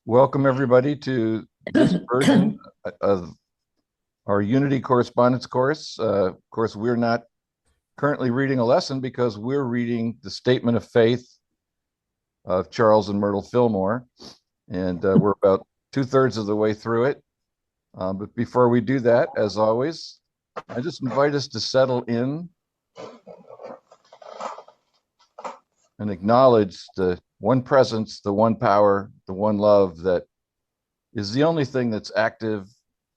Welcome, everybody, to this version of our Unity Correspondence course. Of course, we're not currently reading a lesson because we're reading the Statement of Faith of Charles and Myrtle Fillmore, and we're about two-thirds of the way through it. But before we do that, as always, I just invite us to settle in and acknowledge the one presence, the one power, the one love that is the only thing that's active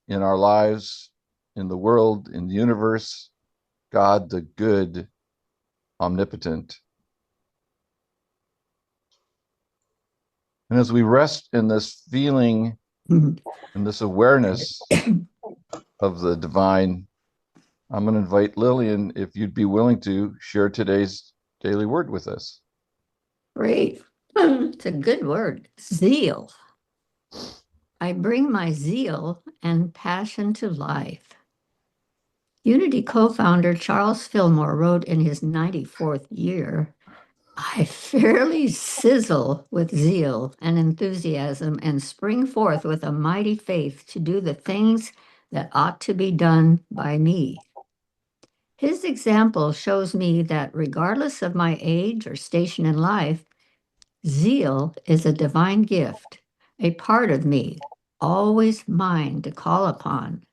in our lives, in the world, in the universe, God, the good, omnipotent. And as we rest in this feeling and this awareness of the divine, I'm going to invite Lillian, if you'd be willing to share today's daily word with us. Great. It's a good word. Zeal. I bring my zeal and passion to life. Unity co-founder Charles Fillmore wrote in his 94th year, I fairly sizzle with zeal and enthusiasm and spring forth with a mighty faith to do the things that ought to be done by me. His example shows me that regardless of my age or station in life, zeal is a divine gift, a part of me, always mine to call upon.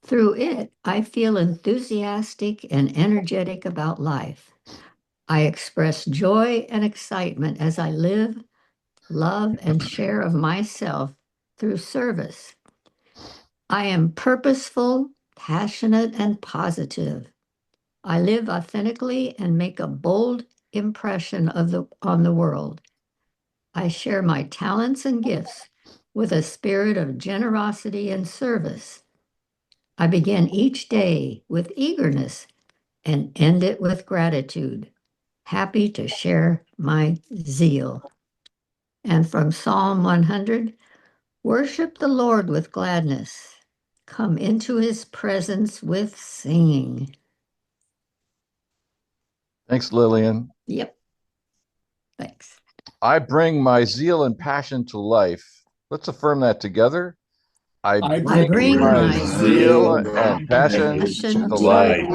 Through it, I feel enthusiastic and energetic about life. I express joy and excitement as I live, love, and share of myself through service. I am purposeful, passionate, and positive. I live authentically and make a bold impression on the world. I share my talents and gifts with a spirit of generosity and service. I begin each day with eagerness and end it with gratitude, happy to share my zeal. And from Psalm 100, worship the Lord with gladness. Come into his presence with singing. Thanks, Lillian. Yep. Thanks. I bring my zeal and passion to life. Let's affirm that together. I bring my zeal and passion to life.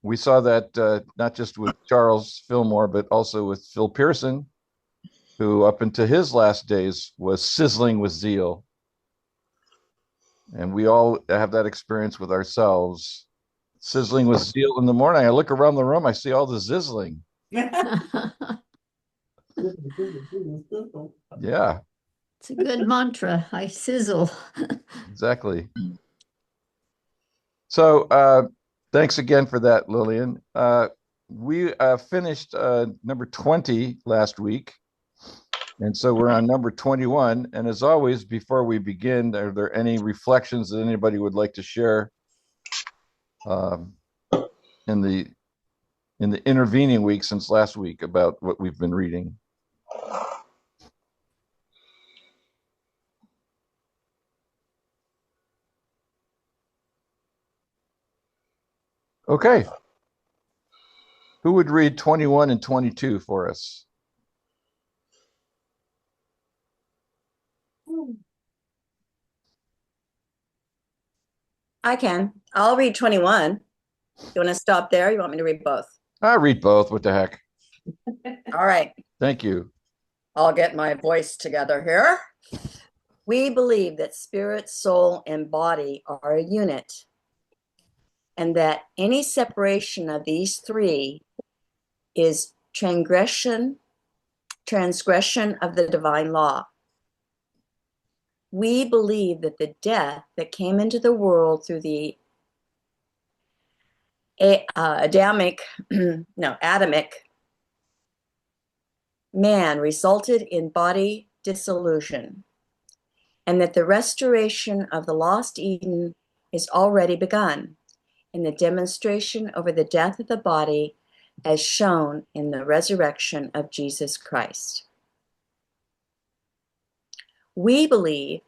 We saw that not just with Charles Fillmore, but also with Phil Pearson, who up into his last days was sizzling with zeal. And we all have that experience with ourselves. Sizzling with zeal in the morning. I look around the room, I see all the sizzling. Yeah. It's a good mantra. I sizzle. Exactly. So thanks again for that, Lillian. We finished number 20 last week. And so we're on number 21. And as always, before we begin, are there any reflections that anybody would like to share in the intervening week since last week about what we've been reading? Okay. Who would read 21 and 22 for us? I can. I'll read 21. You want to stop there? You want me to read both? I read both. What the heck? All right. Thank you. I'll get my voice together here. We believe that spirit, soul, and body are a unit, and that any separation of these three is transgression of the divine law. We believe that the death that came into the world through the Adamic man resulted in body dissolution, and that the restoration of the lost Eden is already begun in the demonstration over the death of the body as shown in the resurrection of Jesus Christ. We believe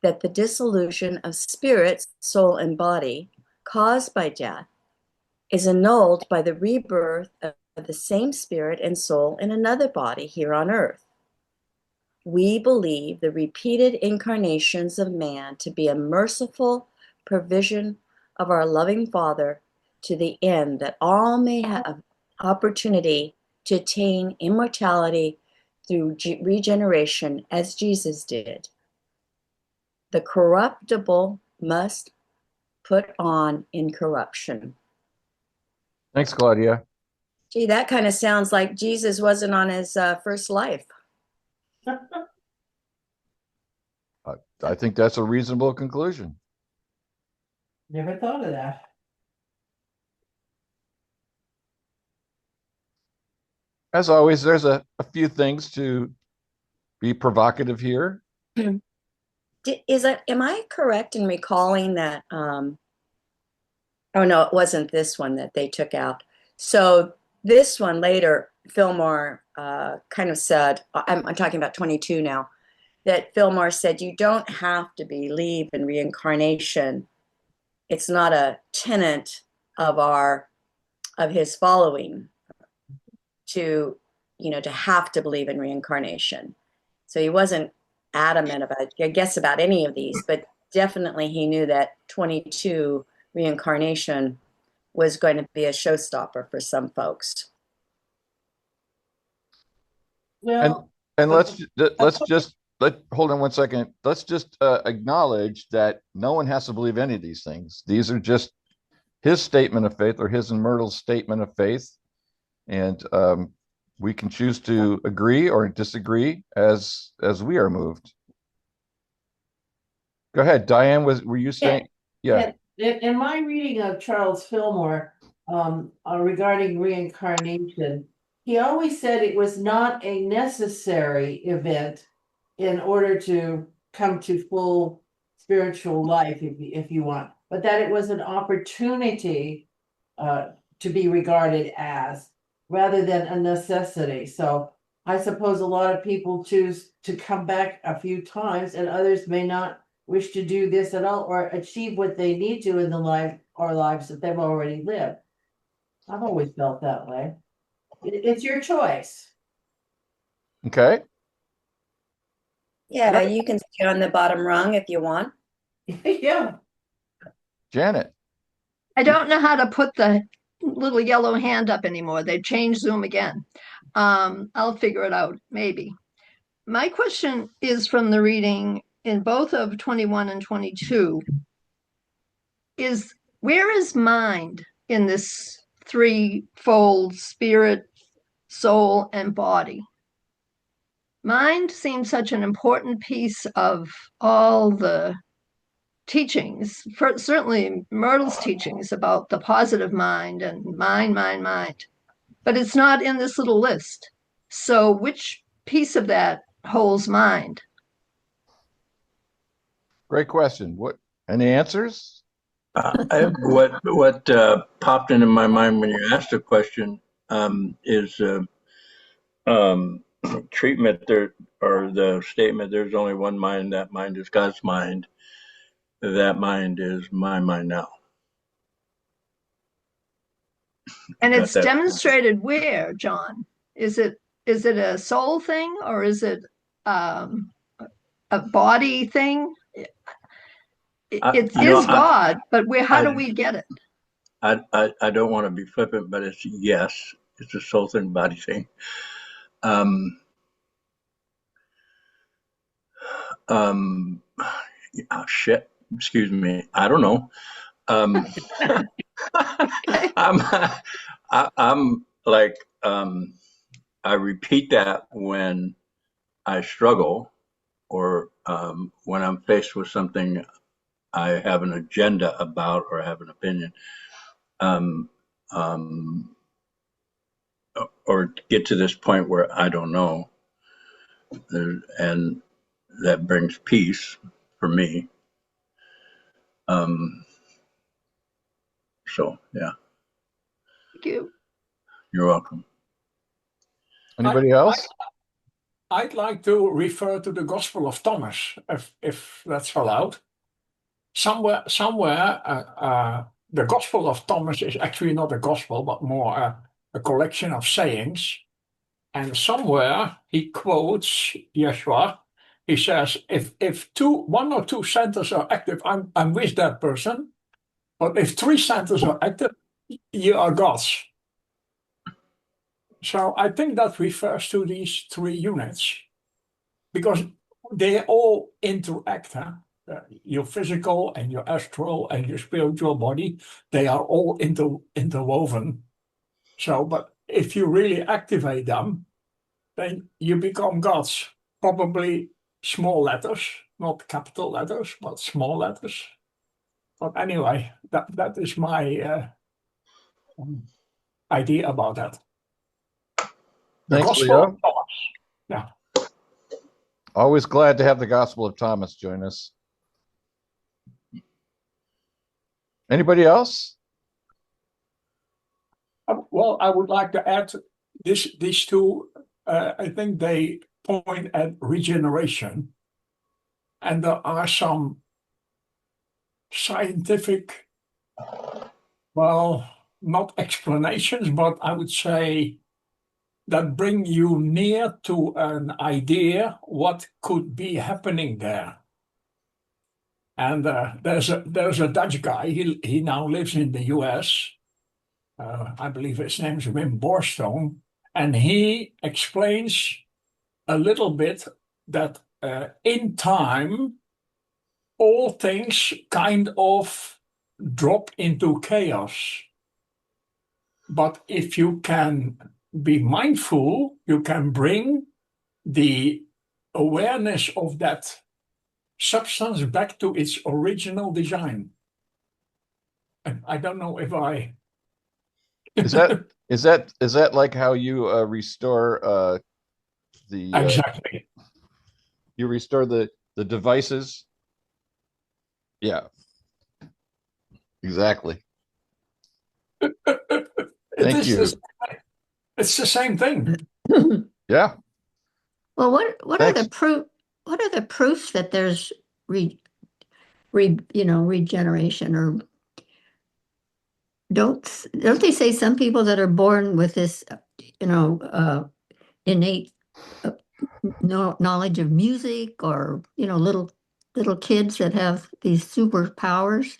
that the dissolution of spirit, soul, and body caused by death is annulled by the rebirth of the same spirit and soul in another body here on earth. we believe the repeated incarnations of man to be a merciful provision of our loving Father, to the end that all may have opportunity to attain immortality through regeneration as Jesus did. The corruptible must put on incorruption. Thanks, Claudia. Gee, that kind of sounds like Jesus wasn't on his first life. I think that's a reasonable conclusion. Never thought of that. As always, there's a few things to be provocative here. Am I correct in recalling that? Oh no, it wasn't this one that they took out. So this one later, Fillmore kind of said, I'm talking about 22 now, that Fillmore said, you don't have to believe in reincarnation. It's not a tenet of his following to have to believe in reincarnation. So he wasn't adamant about, I guess, about any of these, but definitely he knew that 22 reincarnation was going to be a showstopper for some folks. Well, And hold on one second. Let's just acknowledge that no one has to believe any of these things. These are just his statement of faith, or his and Myrtle's statement of faith, and we can choose to agree or disagree as we are moved. Go ahead, Diane. Were you saying? Yeah. In my reading of Charles Fillmore regarding reincarnation, he always said it was not a necessary event in order to come to full spiritual life, if you want, but that it was an opportunity to be regarded as, rather than a necessity. So I suppose a lot of people choose to come back a few times, and others may not wish to do this at all, or achieve what they need to in the lives that they've already lived. I've always felt that way. It's your choice. Okay. Yeah, you can stay on the bottom rung if you want. Yeah. Janet. I don't know how to put the little yellow hand up anymore. They've changed Zoom again. I'll figure it out, maybe. My question is from the reading in both of 21 and 22. Where is mind in this threefold spirit, soul, and body? Mind seems such an important piece of all the teachings, certainly Myrtle's teachings about the positive mind and mind. But it's not in this little list. So which piece of that holds mind? Great question. Any answers? What popped into my mind when you asked the question is treatment there, or the statement, there's only one mind, that mind is God's mind, that mind is my mind now. And it's demonstrated where, John? Is it a soul thing, or is it a body thing? It is God, but how do we get it? I don't want to be flippant, but yes, it's a soul thing, body thing. Shit, excuse me, I don't know. I'm like, I repeat that when I struggle, or when I'm faced with something I have an agenda about or have an opinion, or get to this point where I don't know, and that brings peace for me. So yeah. Thank you. You're welcome. Anybody else? I'd like to refer to the Gospel of Thomas, if that's allowed. Somewhere, the Gospel of Thomas is actually not a gospel, but more a collection of sayings. And somewhere he quotes Yeshua. He says, if one or two centers are active, I'm with that person. But if three centers are active, you are God's. So I think that refers to these three units because they all interact. Huh? Your physical and your astral and your spiritual body, they are all interwoven. So, but if you really activate them, then you become gods. Probably small letters, not capital letters, but small letters. But anyway, that is my idea about that. The Thanks, Gospel of Leo. Thomas. Yeah. Always glad to have the Gospel of Thomas join us. Anybody else? Well, I would like to add these two. I think they point at regeneration, and there are some scientific, well, not explanations, but I would say that bring you near to an idea what could be happening there. And there's a Dutch guy. He now lives in the U.S. I believe his name is Wim Borstone, and he explains a little bit that in time all things kind of drop into chaos. But if you can be mindful, you can bring the awareness of that substance back to its original design. And I don't know if I Is that like how you restore the exactly. you restore the devices? Yeah, exactly. It Thank is you. it's the same thing. Yeah, Well, what are the thanks. proofs that there's regeneration, or don't they say some people that are born with this, innate uh, knowledge of music, or little kids that have these superpowers?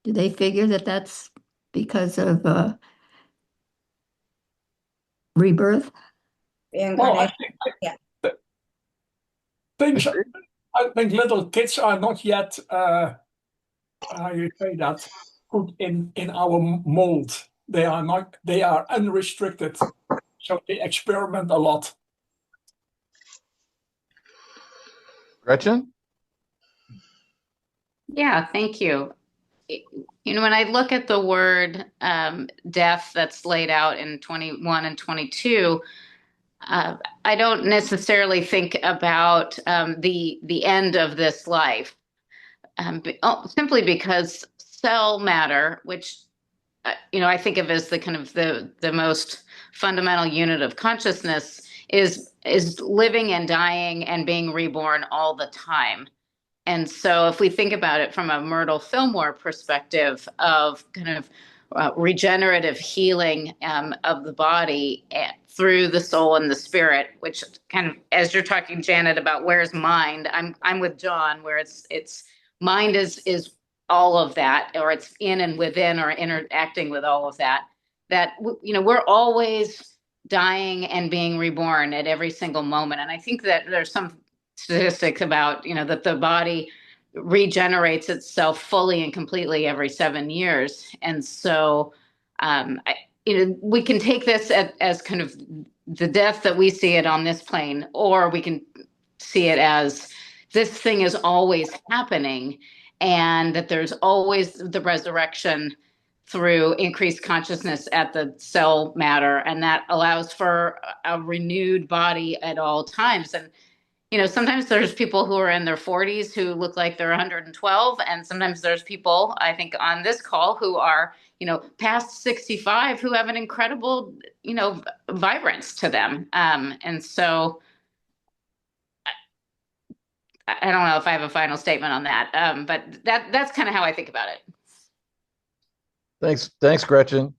Do they figure that that's because of rebirth? Well, I Reincarnation. think Yeah. things. I think little kids are not yet. How you say that? Put in our mold. They are not. They are unrestricted, so they experiment a lot. Gretchen? Yeah, thank you. When I look at the word death that's laid out in 21 and 22, I don't necessarily think about the end of this life, simply because cell matter, which I think of as the kind of the most fundamental unit of consciousness, is living and dying and being reborn all the time. And so, if we think about it from a Myrtle Fillmore perspective of kind of regenerative healing of the body through the soul and the spirit, which kind of, as you're talking, Janet, about where's mind, I'm with John, where it's mind is all of that, or it's in and within, or interacting with all of that. That we're always dying and being reborn at every single moment, and I think that there's some statistics about that the body regenerates itself fully and completely every 7 years. And so we can take this as kind of the death that we see it on this plane, or we can see it as this thing is always happening, and that there's always the resurrection through increased consciousness at the cell matter, and that allows for a renewed body at all times. And sometimes there's people who are in their 40s who look like they're 112, and sometimes there's people, I think, on this call who are, past 65, who have an incredible, vibrance to them. And so I don't know if I have a final statement on that, but that's kind of how I think about it. Thanks, Gretchen.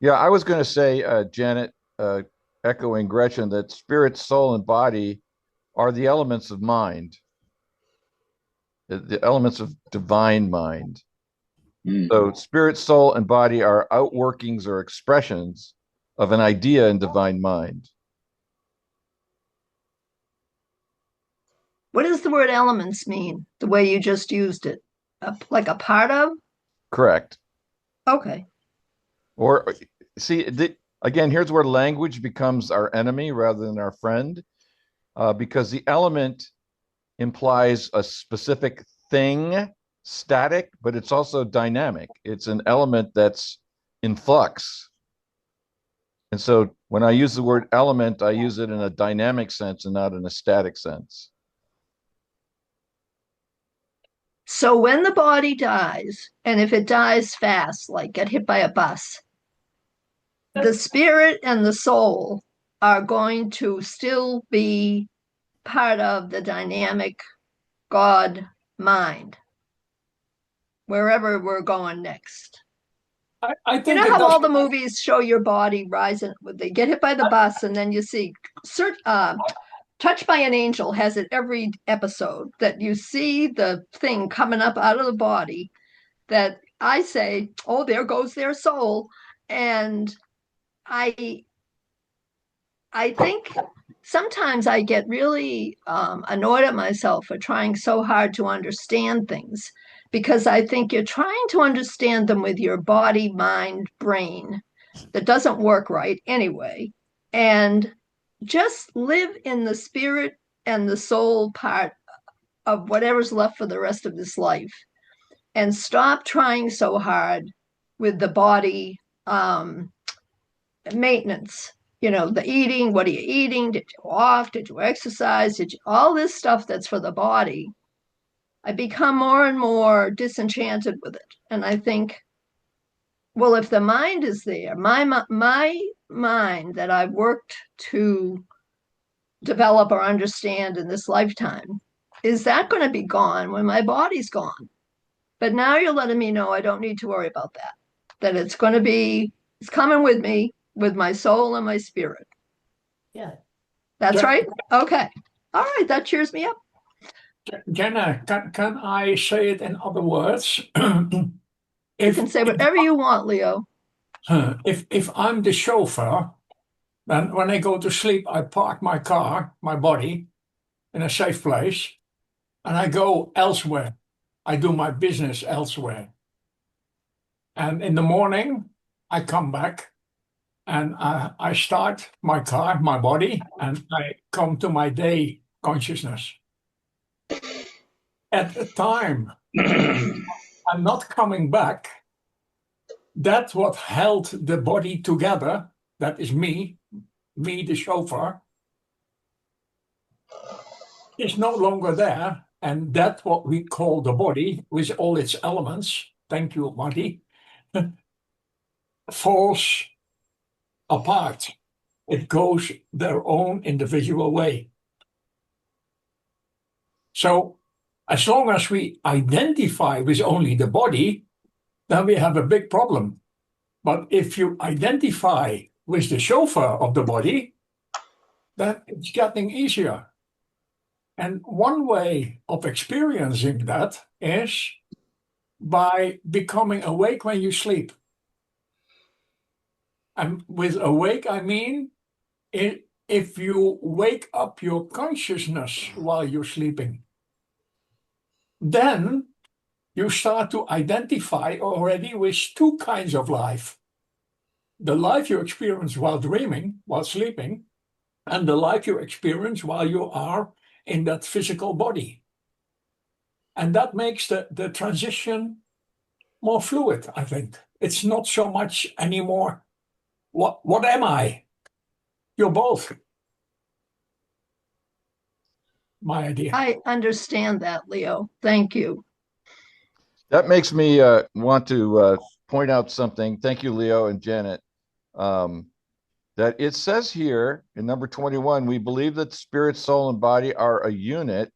Yeah, I was going to say, Janet, echoing Gretchen, that spirit, soul, and body are the elements of mind, the elements of divine mind. Mm. So spirit, soul, and body are outworkings or expressions of an idea in divine mind. What does the word elements mean? The way you just used it? Like a part of? Correct. Okay. Or see, again, here's where language becomes our enemy rather than our friend, because the element implies a specific thing, static, but it's also dynamic. It's an element that's in flux. And so when I use the word element, I use it in a dynamic sense and not in a static sense. So when the body dies, and if it dies fast, like get hit by a bus, the spirit and the soul are going to still be part of the dynamic God mind, wherever we're going next. I You think know it how does. all the movies show your body rising, they get hit by the bus, and then you see Touched by an Angel has it every episode that you see the thing coming up out of the body that I say, oh, there goes their soul. And I I think sometimes I get really annoyed at myself for trying so hard to understand things because I think you're trying to understand them with your body, mind, brain that doesn't work right anyway. And just live in the spirit and the soul part of whatever's left for the rest of this life and stop trying so hard with the body maintenance. The eating, what are you eating? Did you walk? Did you exercise? All this stuff that's for the body? I become more and more disenchanted with it. And I think, well, if the mind is there, my mind that I've worked to develop or understand in this lifetime, is that going to be gone when my body's gone? But now you're letting me know I don't need to worry about that, that it's coming with me, with my soul and my spirit. Yeah. That's Ja- right? Okay. All right. That cheers me up. Jenna, can I say it in other words? You if can say whatever you want, Leo. if I'm the chauffeur, then when I go to sleep, I park my car, my body, in a safe place, and I go elsewhere. I do my business elsewhere. And in the morning, I come back and I start my car, my body, and I come to my day consciousness. At the time, I'm not coming back. That's what held the body together. That is me, the chauffeur, is no longer there. And that's what we call the body with all its elements. Thank you, Marty. Falls apart. It goes their own individual way. So, as long as we identify with only the body, then we have a big problem. But if you identify with the chauffeur of the body, then it's getting easier. And one way of experiencing that is by becoming awake when you sleep. And with awake, I mean if you wake up your consciousness while you're sleeping, then you start to identify already with two kinds of life. The life you experience while dreaming, while sleeping, and the life you experience while you are in that physical body. And that makes the transition more fluid, I think. It's not so much anymore, what am I? You're both. My idea. I understand that, Leo. Thank you. That makes me want to point out something. Thank you, Leo and Janet. That it says here in number 21, we believe that spirit, soul, and body are a unit,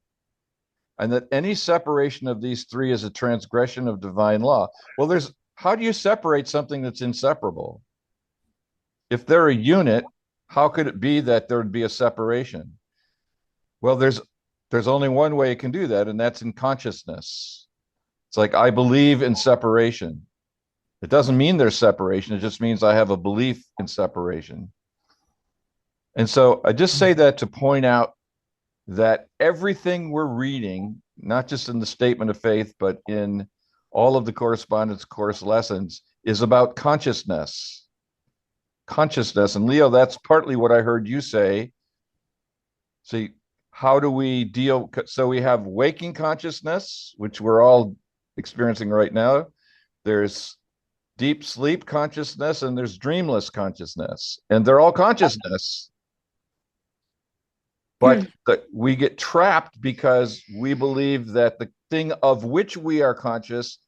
and that any separation of these three is a transgression of divine law. Well, how do you separate something that's inseparable? if they're a unit, how could it be that there would be a separation? Well, there's only one way it can do that, and that's in consciousness. It's like I believe in separation. It doesn't mean there's separation. It just means I have a belief in separation. And so I just say that to point out that everything we're reading, not just in the statement of faith, but in all of the correspondence course lessons, is about consciousness. Consciousness. And Leo, that's partly what I heard you say. See, how do we deal? So we have waking consciousness, which we're all experiencing right now. There's deep sleep consciousness and there's dreamless consciousness, and they're all consciousness. But we get trapped because we believe that the thing of which we are conscious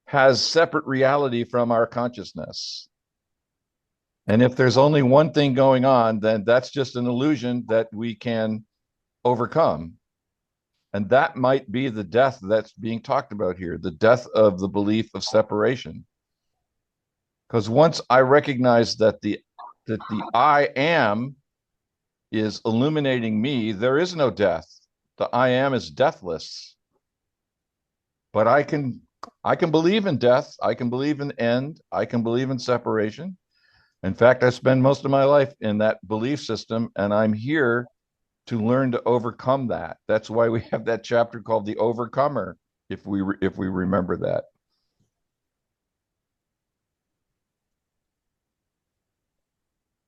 has separate reality from our consciousness. And if there's only one thing going on, then that's just an illusion that we can overcome. And that might be the death that's being talked about here, the death of the belief of separation. Because once I recognize that the I am is illuminating me, there is no death. The I am is deathless. But I can believe in death, I can believe in end, I can believe in separation. In fact, I spend most of my life in that belief system, and I'm here to learn to overcome that. That's why we have that chapter called The Overcomer, if we remember that.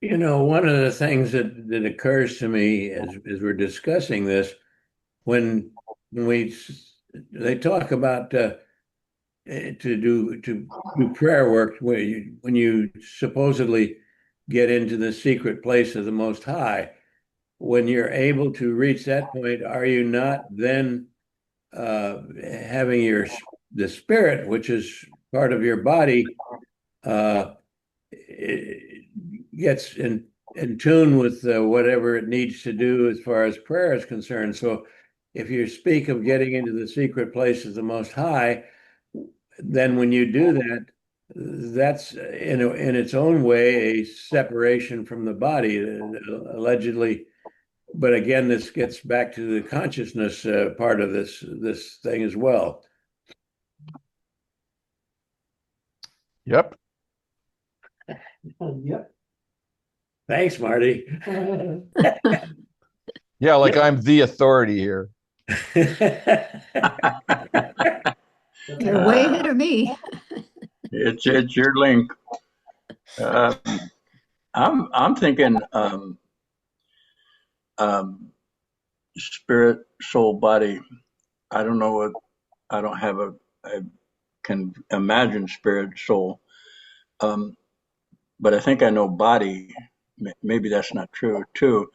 You know, one of the things that occurs to me as we're discussing this, when they talk about to do prayer work, when you supposedly get into the secret place of the Most High, when you're able to reach that point, are you not then having the spirit, which is part of your body, it gets in tune with whatever it needs to do as far as prayer is concerned? So if you speak of getting into the secret place of the Most High, then when you do that, that's in its own way a separation from the body, allegedly. But again, this gets back to the consciousness part of this thing as well. Yep. Yep. Thanks, Marty. Yeah, like I'm the authority here. You're way ahead of me. It's your link. I'm thinking spirit, soul, body. I don't know what I don't have I can imagine spirit, soul, but I think I know body. Maybe that's not true too.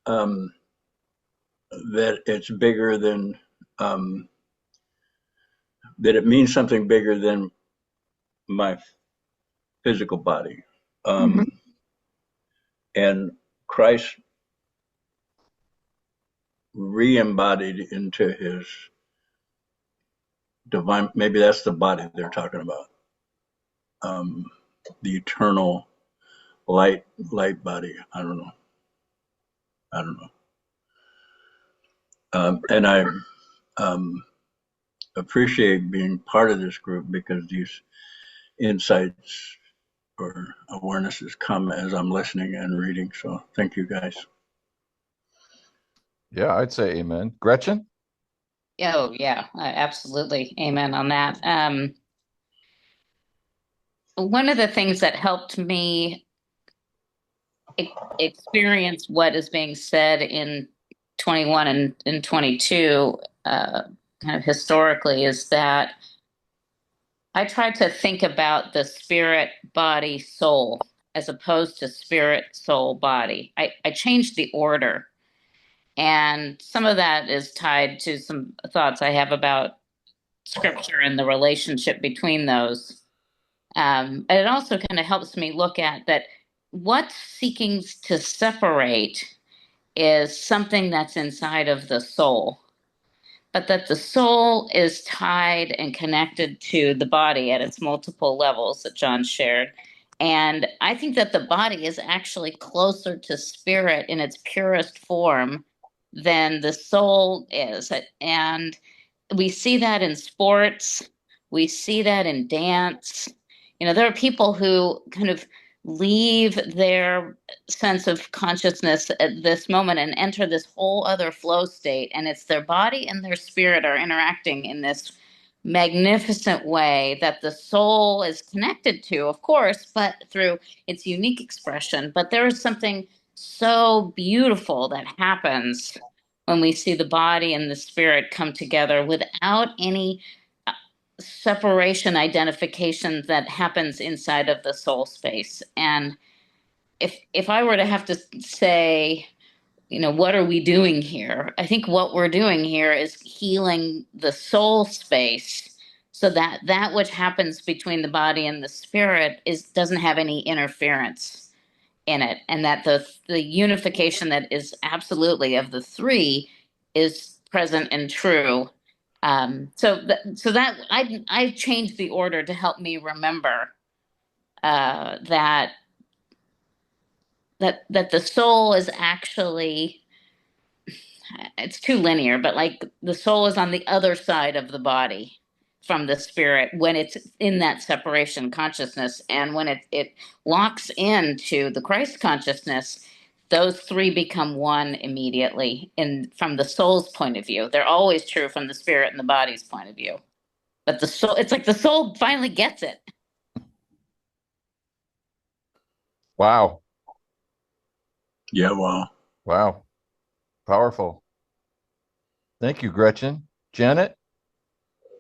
That it's bigger than that. It means something bigger than my physical body. And Christ re-embodied into his divine, maybe that's the body they're talking about, the eternal light body. I don't know. And I appreciate being part of this group because these insights or awarenesses come as I'm listening and reading. So thank you guys. Yeah, I'd say amen. Gretchen? Oh, yeah, absolutely. Amen on that. One of the things that helped me experience what is being said in 21 and 22, kind of historically, is that I tried to think about the spirit, body, soul, as opposed to spirit, soul, body. I changed the order. And some of that is tied to some thoughts I have about scripture and the relationship between those. And it also kind of helps me look at that what's seeking to separate is something that's inside of the soul, but that the soul is tied and connected to the body at its multiple levels that John shared. And I think that the body is actually closer to spirit in its purest form than the soul is. And we see that in sports, we see that in dance. There are people who kind of leave their sense of consciousness at this moment and enter this whole other flow state. And it's their body and their spirit are interacting in this magnificent way that the soul is connected to, of course, but through its unique expression. But there is something so beautiful that happens when we see the body and the spirit come together without any separation identification that happens inside of the soul space. And if I were to have to say, what are we doing here? I think what we're doing here is healing the soul space so that that which happens between the body and the spirit doesn't have any interference in it, and that the unification that is absolutely of the three is present and true. So that I changed the order to help me remember that the soul is actually, it's too linear, but like the soul is on the other side of the body from the spirit when it's in that separation consciousness. And when it locks into the Christ consciousness, those three become one immediately from the soul's point of view. They're always true from the spirit and the body's point of view. But the soul, it's like the soul finally gets it. Wow. Yeah, well, Wow. Powerful. Thank you, Gretchen. Janet?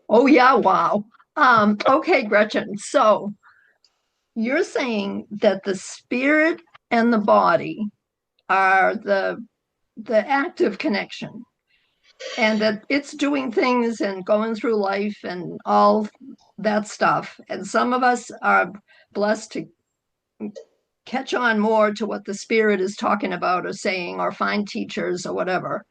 Oh, yeah, wow. Okay, Gretchen. So you're saying that the spirit and the body are the active connection, and that it's doing things and going through life and all that stuff. And some of us are blessed to catch on more to what the spirit is talking about or saying, or find teachers or whatever.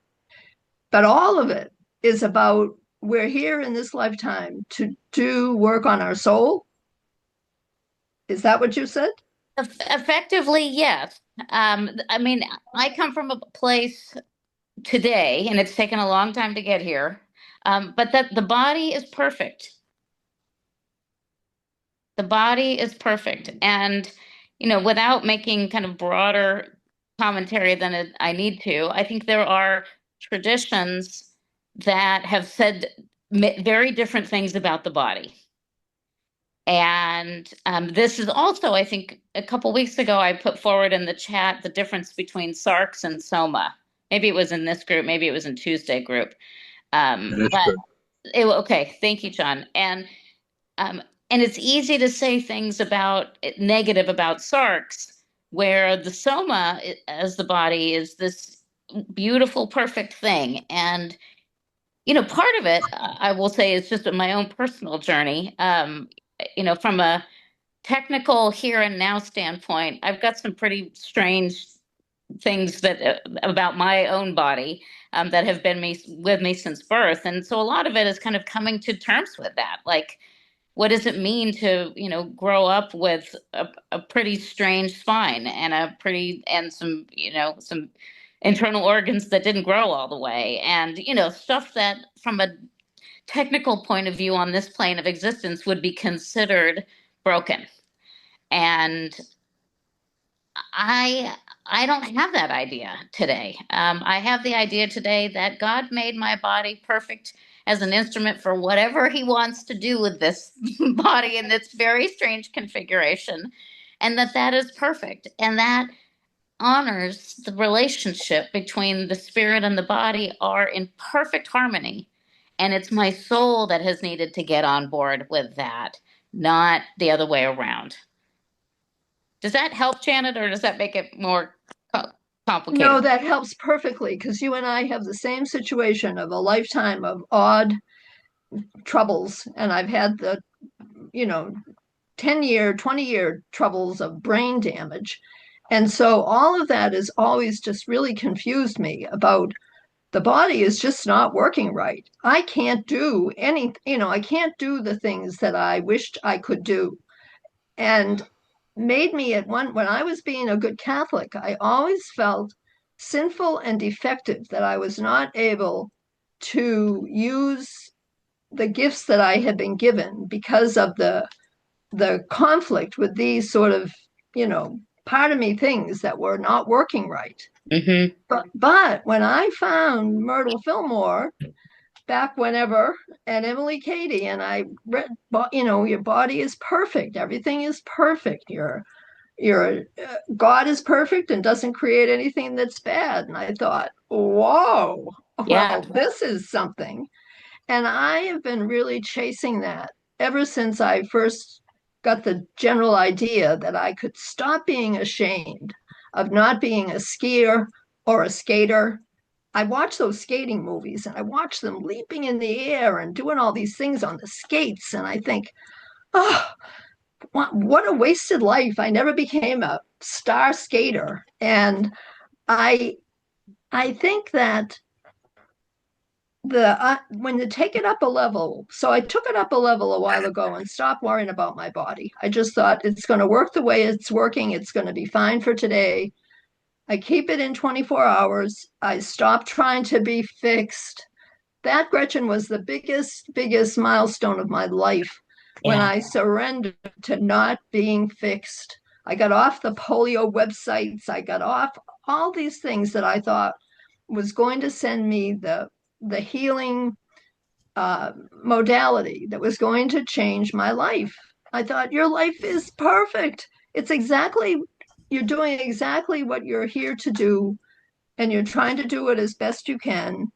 But all of it is about, we're here in this lifetime to do work on our soul. Is that what you said? Effectively, yes. I mean, I come from a place today, and it's taken a long time to get here, but that the body is perfect. The body is perfect. And, without making kind of broader commentary than I need to, I think there are traditions that have said very different things about the body. And this is also, I think, a couple weeks ago, I put forward in the chat the difference between sarx and soma. Maybe it was in this group, maybe it was in Tuesday group. But okay, thank you, John. And it's easy to say things negative about sarx, where the soma, as the body, is this beautiful, perfect thing. And part of it, I will say, is just my own personal journey. From a technical here and now standpoint, I've got some pretty strange things that about my own body that have been with me since birth, and so a lot of it is kind of coming to terms with that. Like, what does it mean to grow up with a pretty strange spine and some internal organs that didn't grow all the way, and stuff that from a technical point of view on this plane of existence would be considered broken. And I don't have that idea today. I have the idea today that God made my body perfect as an instrument for whatever he wants to do with this body in this very strange configuration, and that is perfect. And that honors the relationship between the spirit and the body are in perfect harmony. And it's my soul that has needed to get on board with that, not the other way around. Does that help, Janet, or does that make it more complicated? No, that helps perfectly, because you and I have the same situation of a lifetime of odd troubles. And I've had the, 10-year, 20-year troubles of brain damage. And so all of that has always just really confused me about the body is just not working right. I can't do I can't do the things that I wished I could do. And made me when I was being a good Catholic, I always felt sinful and defective, that I was not able to use the gifts that I had been given because of the conflict with these sort of, part of me things that were not working right. Mm-hmm. But when I found Myrtle Fillmore back whenever, and Emily Cady, and I read, your body is perfect, everything is perfect, your God is perfect and doesn't create anything that's bad. And I thought, whoa, Yeah. well, this is something. And I have been really chasing that ever since I first got the general idea that I could stop being ashamed of not being a skier or a skater. I watch those skating movies and I watch them leaping in the air and doing all these things on the skates. And I think, oh, what a wasted life. I never became a star skater. And I I think that when you take it up a level, so I took it up a level a while ago and stopped worrying about my body. I just thought it's going to work the way it's working. It's going to be fine for today. I keep it in 24 hours. I stopped trying to be fixed. That, Gretchen, was the biggest milestone of my life when Yeah. I surrendered to not being fixed. I got off the polio websites. I got off all these things that I thought was going to send me the healing modality that was going to change my life. I thought, your life is perfect. You're doing exactly what you're here to do, and you're trying to do it as best you can.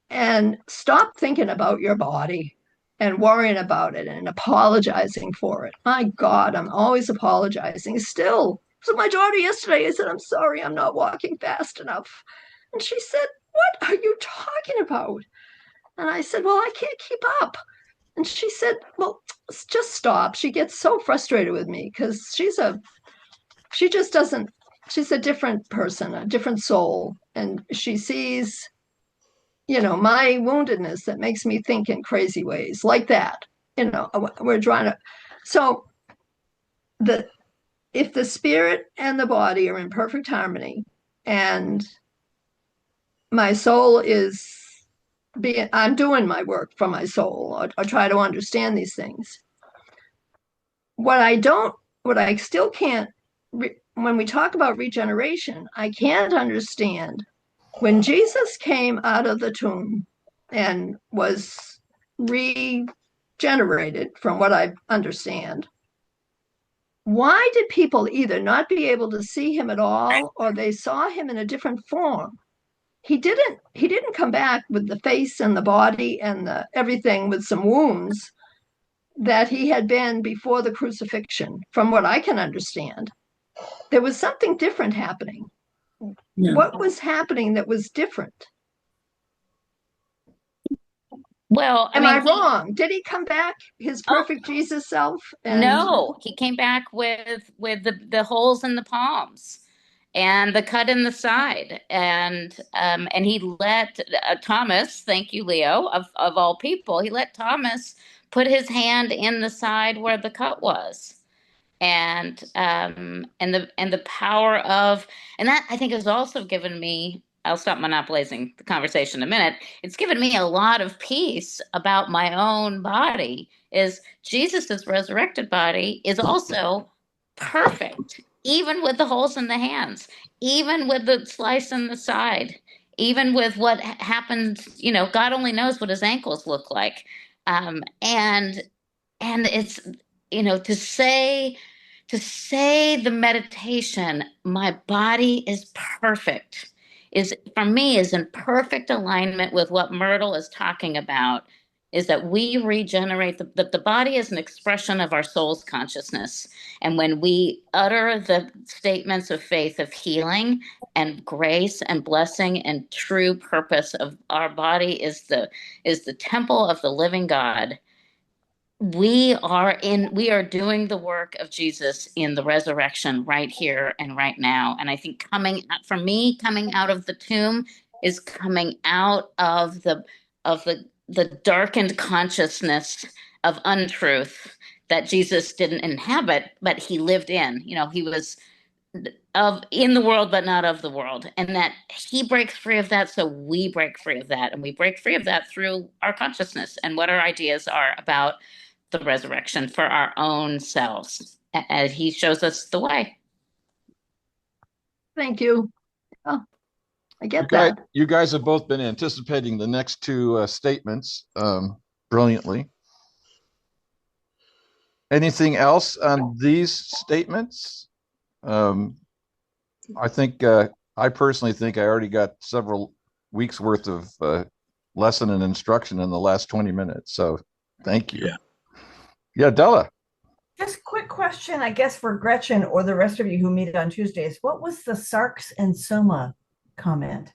And stop thinking about your body and worrying about it and apologizing for it. My God, I'm always apologizing still. So my daughter yesterday, I said, I'm sorry, I'm not walking fast enough. And she said, what are you talking about? And I said, well, I can't keep up. And she said, well, just stop. She gets so frustrated with me because she just doesn't, she's a different person, a different soul. And she sees, my woundedness that makes me think in crazy ways like that. We're trying to, so the, if the spirit and the body are in perfect harmony and my soul is I'm doing my work for my soul. I try to understand these things. What I still can't, when we talk about regeneration, I can't understand when Jesus came out of the tomb and was regenerated, from what I understand. Why did people either not be able to see him at all, or they saw him in a different form? He didn't come back with the face and the body and everything with some wounds that he had been before the crucifixion, from what I can understand. There was something different happening. Yeah. What was happening that was different? Well, Am I wrong? Did he come back his perfect Jesus self? No, he came back with the holes in the palms and the cut in the side, and he let Thomas, thank you, Leo, of all people, he let Thomas put his hand in the side where the cut was, and the power of, and that I think has also given me. I'll stop monopolizing the conversation in a minute. It's given me a lot of peace about my own body. Is Jesus's resurrected body is also perfect, even with the holes in the hands, even with the slice in the side, even with what happened. God only knows what his ankles look like, and it's to say the meditation, my body is perfect, is for me is in perfect alignment with what Myrtle is talking about, is that we regenerate the body is an expression of our soul's consciousness. And when we utter the statements of faith, of healing and grace and blessing and true purpose of our body is the temple of the living God, we are doing the work of Jesus in the resurrection right here and right now. And I think for me, coming out of the tomb is coming out of the darkened consciousness of untruth that Jesus didn't inhabit, but he lived in. You know, he was in the world, but not of the world. And that he breaks free of that, so we break free of that. And we break free of that through our consciousness and what our ideas are about the resurrection for our own selves. And he shows us the way. Thank you. Oh, I get that. You guys have both been anticipating the next two statements brilliantly. Anything else on these statements? I think I personally think I already got several weeks worth of lesson and instruction in the last 20 minutes. So thank you. Yeah, Della. Just quick question, I guess, for Gretchen or the rest of you who meet on Tuesdays. What was the sarx and soma comment?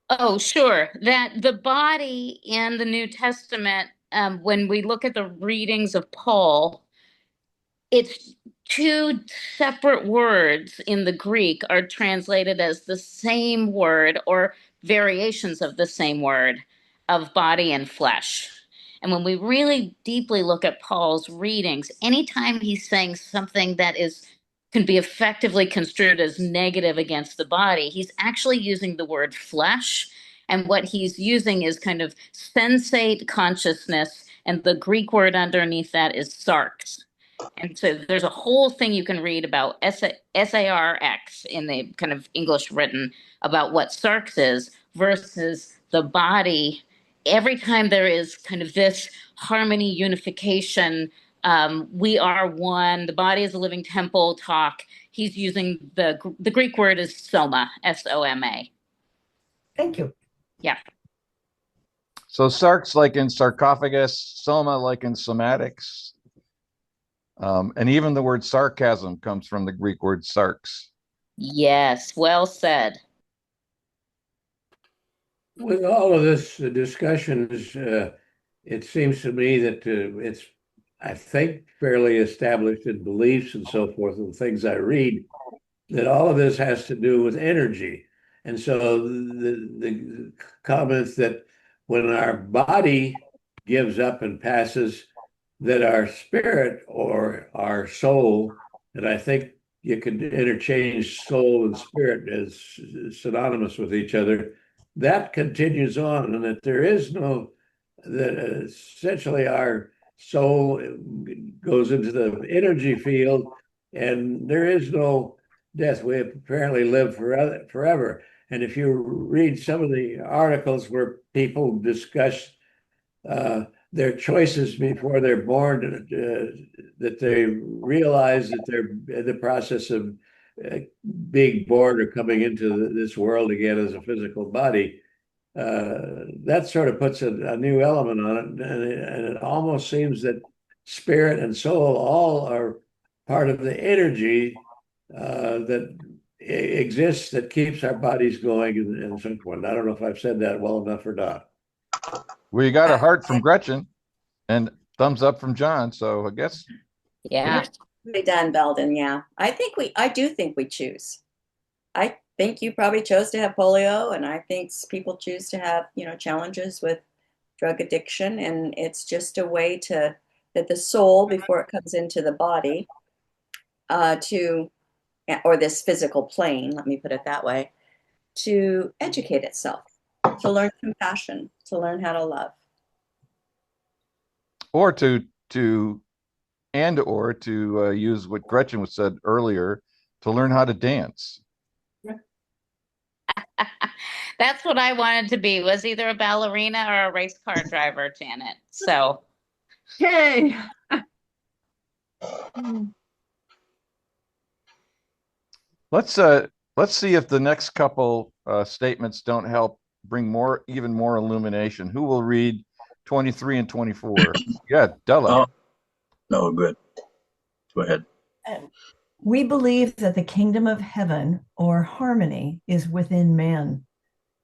Oh, sure. That the body in the New Testament, when we look at the readings of Paul, it's two separate words in the Greek are translated as the same word or variations of the same word of body and flesh. And when we really deeply look at Paul's readings, anytime he's saying something that can be effectively construed as negative against the body, he's actually using the word flesh. And what he's using is kind of sensate consciousness. And the Greek word underneath that is sarx. And so there's a whole thing you can read about SARX in the kind of English written about what sarx is versus the body. Every time there is kind of this harmony, unification, we are one, the body is a living temple talk, he's using the Greek word is soma, S-O-M-A. Thank you. Yeah. So sarx like in sarcophagus, soma like in somatics. And even the word sarcasm comes from the Greek word sarx. Yes, well said. With all of this discussions, it seems to me that it's, I think, fairly established in beliefs and so forth, and things I read, that all of this has to do with energy. And so the comments that when our body gives up and passes, that our spirit or our soul, and I think you could interchange soul and spirit as synonymous with each other, that continues on, and that there is no, that essentially our soul goes into the energy field and there is no death. We apparently live forever. And if you read some of the articles where people discuss their choices before they're born, that they realize that they're in the process of being born or coming into this world again as a physical body, that sort of puts a new element on it. And it almost seems that spirit and soul all are part of the energy that exists, that keeps our bodies going and so forth. I don't know if I've said that well enough or not. Well, you got a heart from Gretchen and thumbs up from John. So I guess. Yeah. Really done, Belden. Yeah. I do think we choose. I think you probably chose to have polio, and I think people choose to have, challenges with drug addiction. And it's just a way that the soul, before it comes into the body, or this physical plane, let me put it that way, to educate itself, to learn compassion, to learn how to love. Or to use what Gretchen said earlier, to learn how to dance. That's what I wanted to be, was either a ballerina or a race car driver, Janet. So. Yay. Let's see if the next couple statements don't help bring even more illumination. Who will read 23 and 24? Yeah, Della. Oh, no, good. Go ahead. We believe that the kingdom of heaven, or harmony, is within man,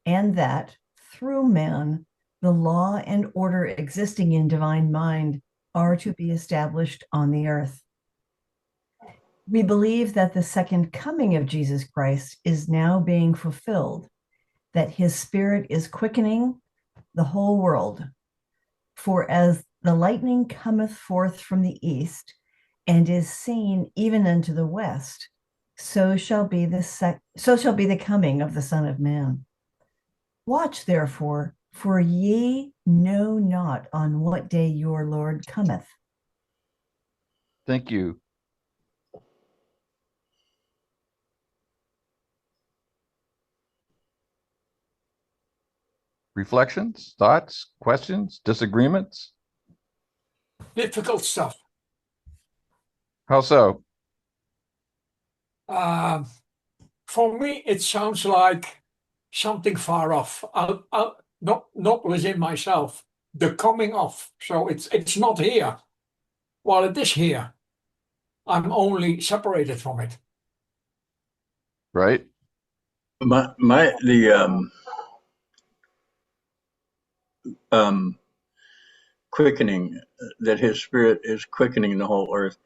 and that through man, the law and order existing in divine mind are to be established on the earth. We believe that the second coming of Jesus Christ is now being fulfilled, that his spirit is quickening the whole world. For as the lightning cometh forth from the east, and is seen even unto the west, so shall be the coming of the Son of Man. Watch therefore, for ye know not on what day your Lord cometh. Thank you. Reflections, thoughts, questions, disagreements? Difficult stuff. How so? For me, it sounds like something far off, not within myself. The coming of. So it's not here. Well, it is here. I'm only separated from it. Right? The quickening, that his spirit is quickening the whole earth.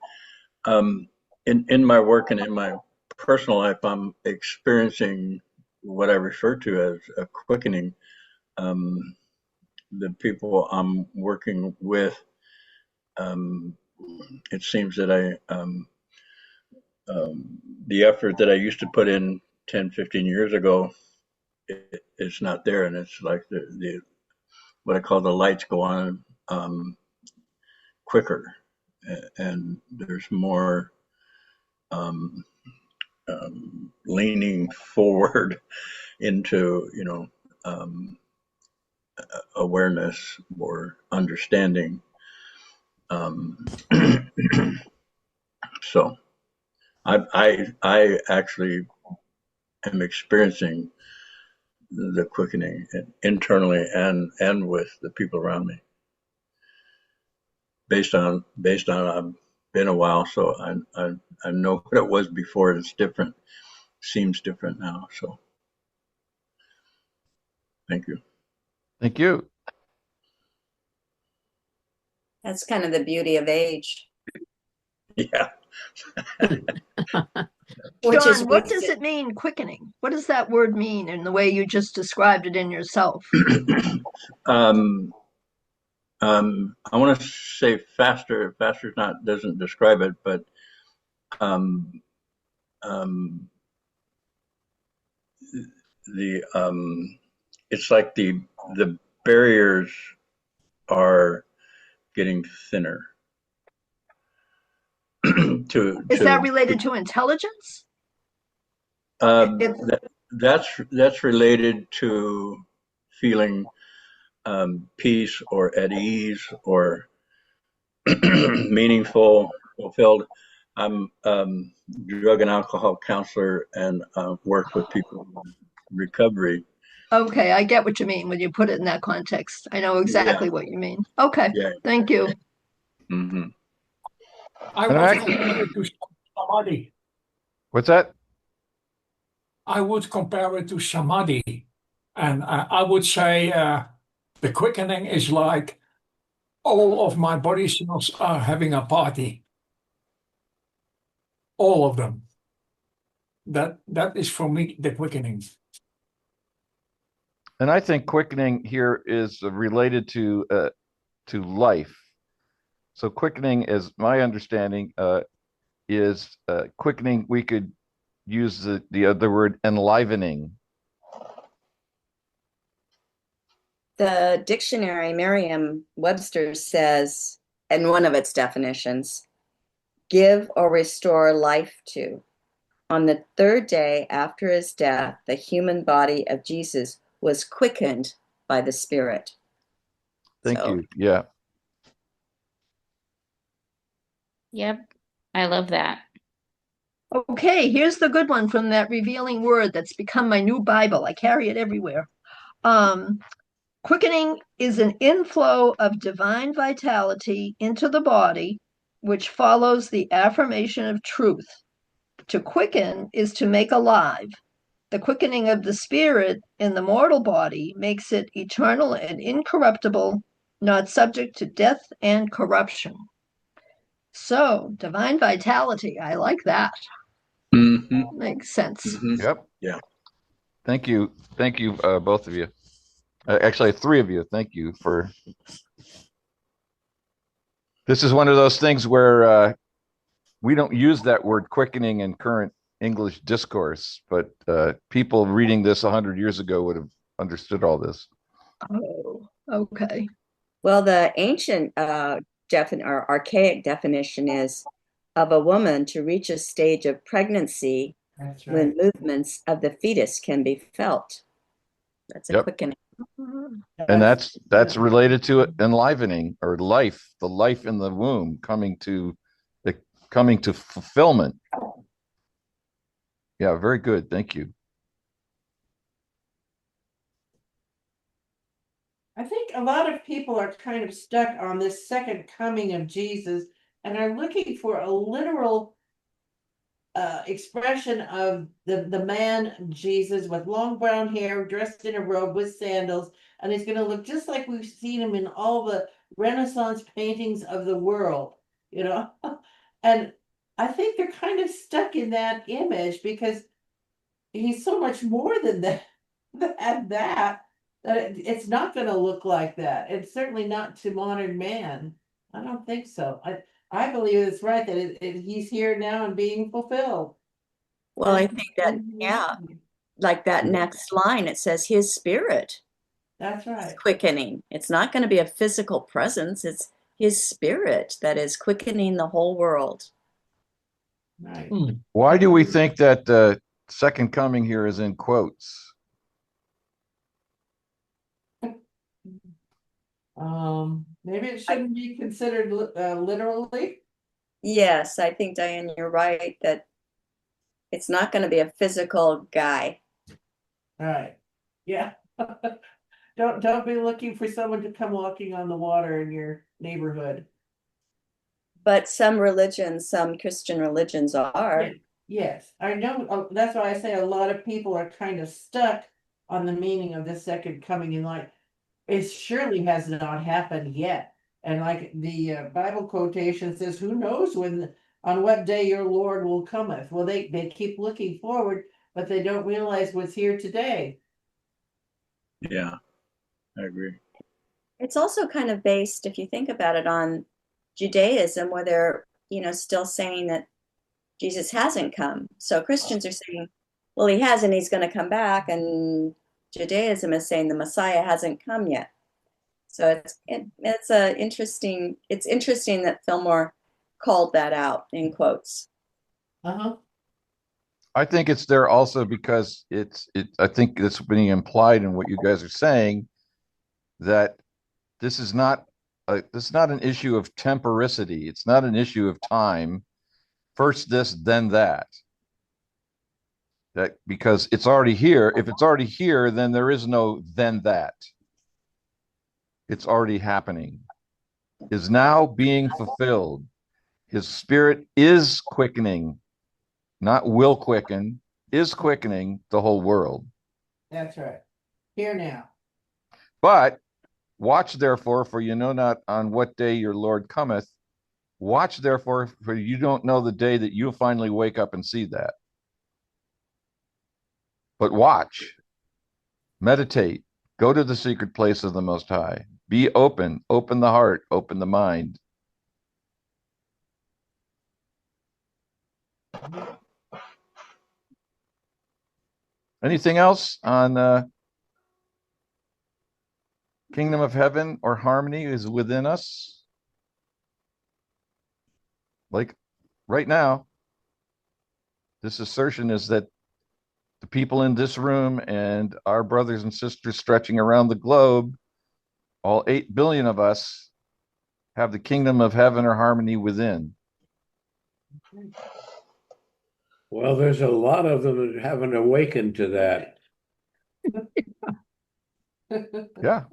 In my work and in my personal life, I'm experiencing what I refer to as a quickening. The people I'm working with, it seems that the effort that I used to put in 10, 15 years ago, it's not there. And it's like the what I call the lights go on quicker, and there's more leaning forward into awareness or understanding. So I actually am experiencing the quickening internally and with the people around me. Based on I've been a while, so I know what it was before. It's different. Seems different now. So thank you. Thank you. That's kind of the beauty of age. Yeah. John, what does it mean, quickening? What does that word mean in the way you just described it in yourself? I want to say faster. Faster doesn't describe it, but it's like the barriers are getting thinner. Is that related to intelligence? That's related to feeling peace or at ease or meaningful, fulfilled. I'm drug and alcohol counselor and work with people in recovery. Okay, I get what you mean when you put it in that context. I know exactly what you mean. Okay, thank you. Mm-hmm. I would compare it to samadhi. What's that? I would compare it to samadhi. And I would say the quickening is like all of my body cells are having a party. All of them. That is for me the quickening. And I think quickening here is related to life. So quickening, is my understanding, is quickening. We could use the other word enlivening. The dictionary, Merriam-Webster says, in one of its definitions, give or restore life to. On the third day after his death, the human body of Jesus was quickened by the Spirit. Thank you. Yeah. Yep. I love that. Okay, here's the good one from that revealing word that's become my new Bible. I carry it everywhere. Quickening is an inflow of divine vitality into the body, which follows the affirmation of truth. To quicken is to make alive. The quickening of the spirit in the mortal body makes it eternal and incorruptible, not subject to death and corruption. So, divine vitality, I like that. Mm-hmm. Makes sense. Mm-hmm. Yep. Yeah. Thank you, both of you. Actually, three of you. Thank you for This is one of those things where we don't use that word quickening in current English discourse, but people reading this 100 years ago would have understood all this. Oh, okay. Well, the ancient or archaic definition is of a woman to reach a stage of pregnancy That's when right. movements of the fetus can be felt. That's a Yep. quickening. And that's related to enlivening or life, the life in the womb coming to fulfillment. Yeah, very good. Thank you. I think a lot of people are kind of stuck on this second coming of Jesus and are looking for a literal expression of the man Jesus with long brown hair, dressed in a robe with sandals, and he's going to look just like we've seen him in all the Renaissance paintings of the world, you know. And I think they're kind of stuck in that image because he's so much more than that. That it's not going to look like that. It's certainly not to modern man. I don't think so. I believe it's right that he's here now and being fulfilled. Well, I think that, yeah, like that next line, it says his spirit That's is right. quickening. It's not going to be a physical presence, it's his spirit that is quickening the whole world. Right. Why do we think that the second coming here is in quotes? Maybe it shouldn't be considered literally. Yes, I think, Diane, you're right that it's not going to be a physical guy. Right. Yeah. Don't be looking for someone to come walking on the water in your neighborhood. But some religions, some Christian religions are. Yes, I know. That's why I say a lot of people are kind of stuck on the meaning of the second coming in life. It surely has not happened yet. And like the Bible quotation says, who knows on what day your Lord will cometh? Well, they keep looking forward, but they don't realize what's here today. Yeah, I agree. It's also kind of based, if you think about it, on Judaism, where they're, still saying that Jesus hasn't come. So Christians are saying, well, he hasn't, he's going to come back. And Judaism is saying the Messiah hasn't come yet. So it's interesting that Fillmore called that out in quotes. Uh-huh. I think it's there also because I think it's being implied in what you guys are saying that this is not an issue of temporicity. It's not an issue of time. First this, then that. That because it's already here. If it's already here, then there is no then that. It's already happening. Is now being fulfilled. His spirit is quickening, not will quicken, is quickening the whole world. That's right. Here now. But watch therefore, for you know not on what day your Lord cometh. Watch therefore, for you don't know the day that you'll finally wake up and see that. But watch, meditate, go to the secret place of the Most High. Be open the heart, open the mind. Anything else on Kingdom of Heaven or harmony is within us? Like right now, this assertion is that the people in this room and our brothers and sisters stretching around the globe, all 8 billion of us, have the kingdom of heaven or harmony within. Well, there's a lot of them that haven't awakened to that. Yeah,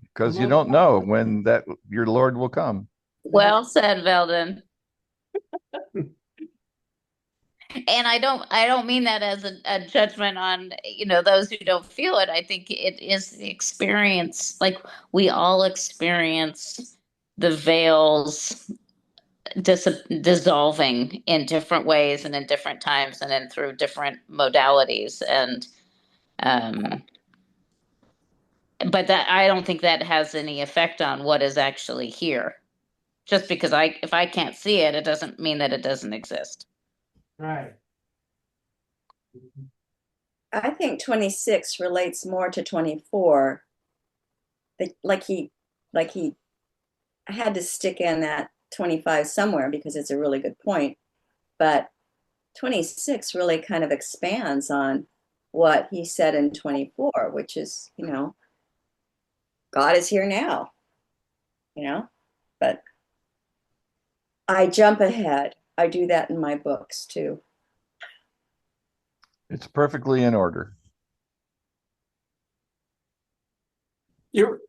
because you don't know when that your Lord will come. Well said, Veldon. And I don't mean that as a judgment on, those who don't feel it. I think it is the experience. Like we all experience the veils dissolving in different ways and in different times and then through different modalities. And but that I don't think that has any effect on what is actually here. Just because if I can't see it, it doesn't mean that it doesn't exist. Right. I think 26 relates more to 24. Like he had to stick in that 25 somewhere because it's a really good point. But 26 really kind of expands on what he said in 24, which is, God is here now, but I jump ahead. I do that in my books too. It's perfectly in order.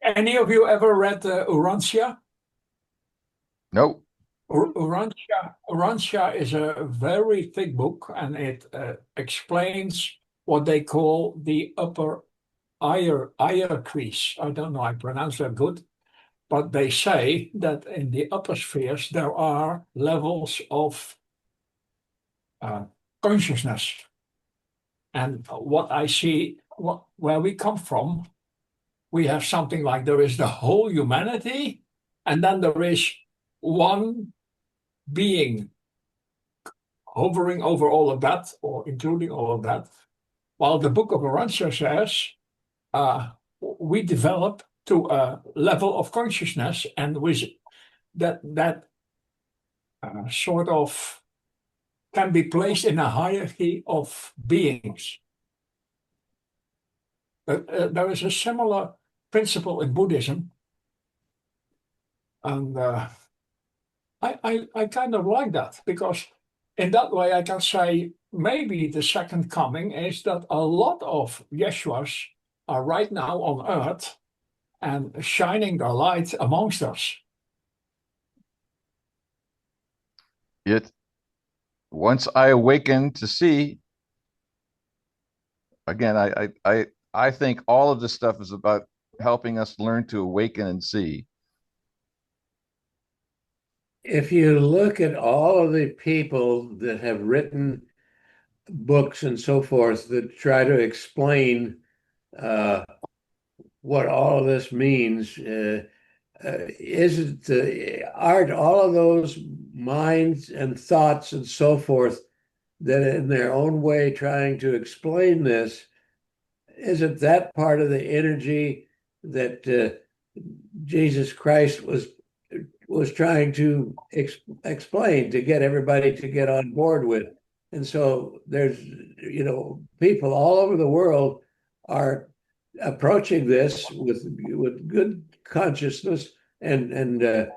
Any of you ever read Urantia? Nope. Urantia is a very thick book, and it explains what they call the upper hierarchies. I don't know, I pronounce that good, but they say that in the upper spheres there are levels of consciousness. And what I see, where we come from, we have something like there is the whole humanity, and then there is one being hovering over all of that, or including all of that. While the book of Urantia says we develop to a level of consciousness, and with that sort of can be placed in a hierarchy of beings. There is a similar principle in Buddhism, and I kind of like that, because in that way I can say maybe the second coming is that a lot of Yeshuas are right now on earth and shining their light amongst us. Once I awaken to see, again, I think all of this stuff is about helping us learn to awaken and see. If you look at all of the people that have written books and so forth that try to explain what all of this means, aren't all of those minds and thoughts and so forth that in their own way trying to explain this, isn't that part of the energy that Jesus Christ was trying to explain, to get everybody to get on board with? And so there's, people all over the world are approaching this with good consciousness and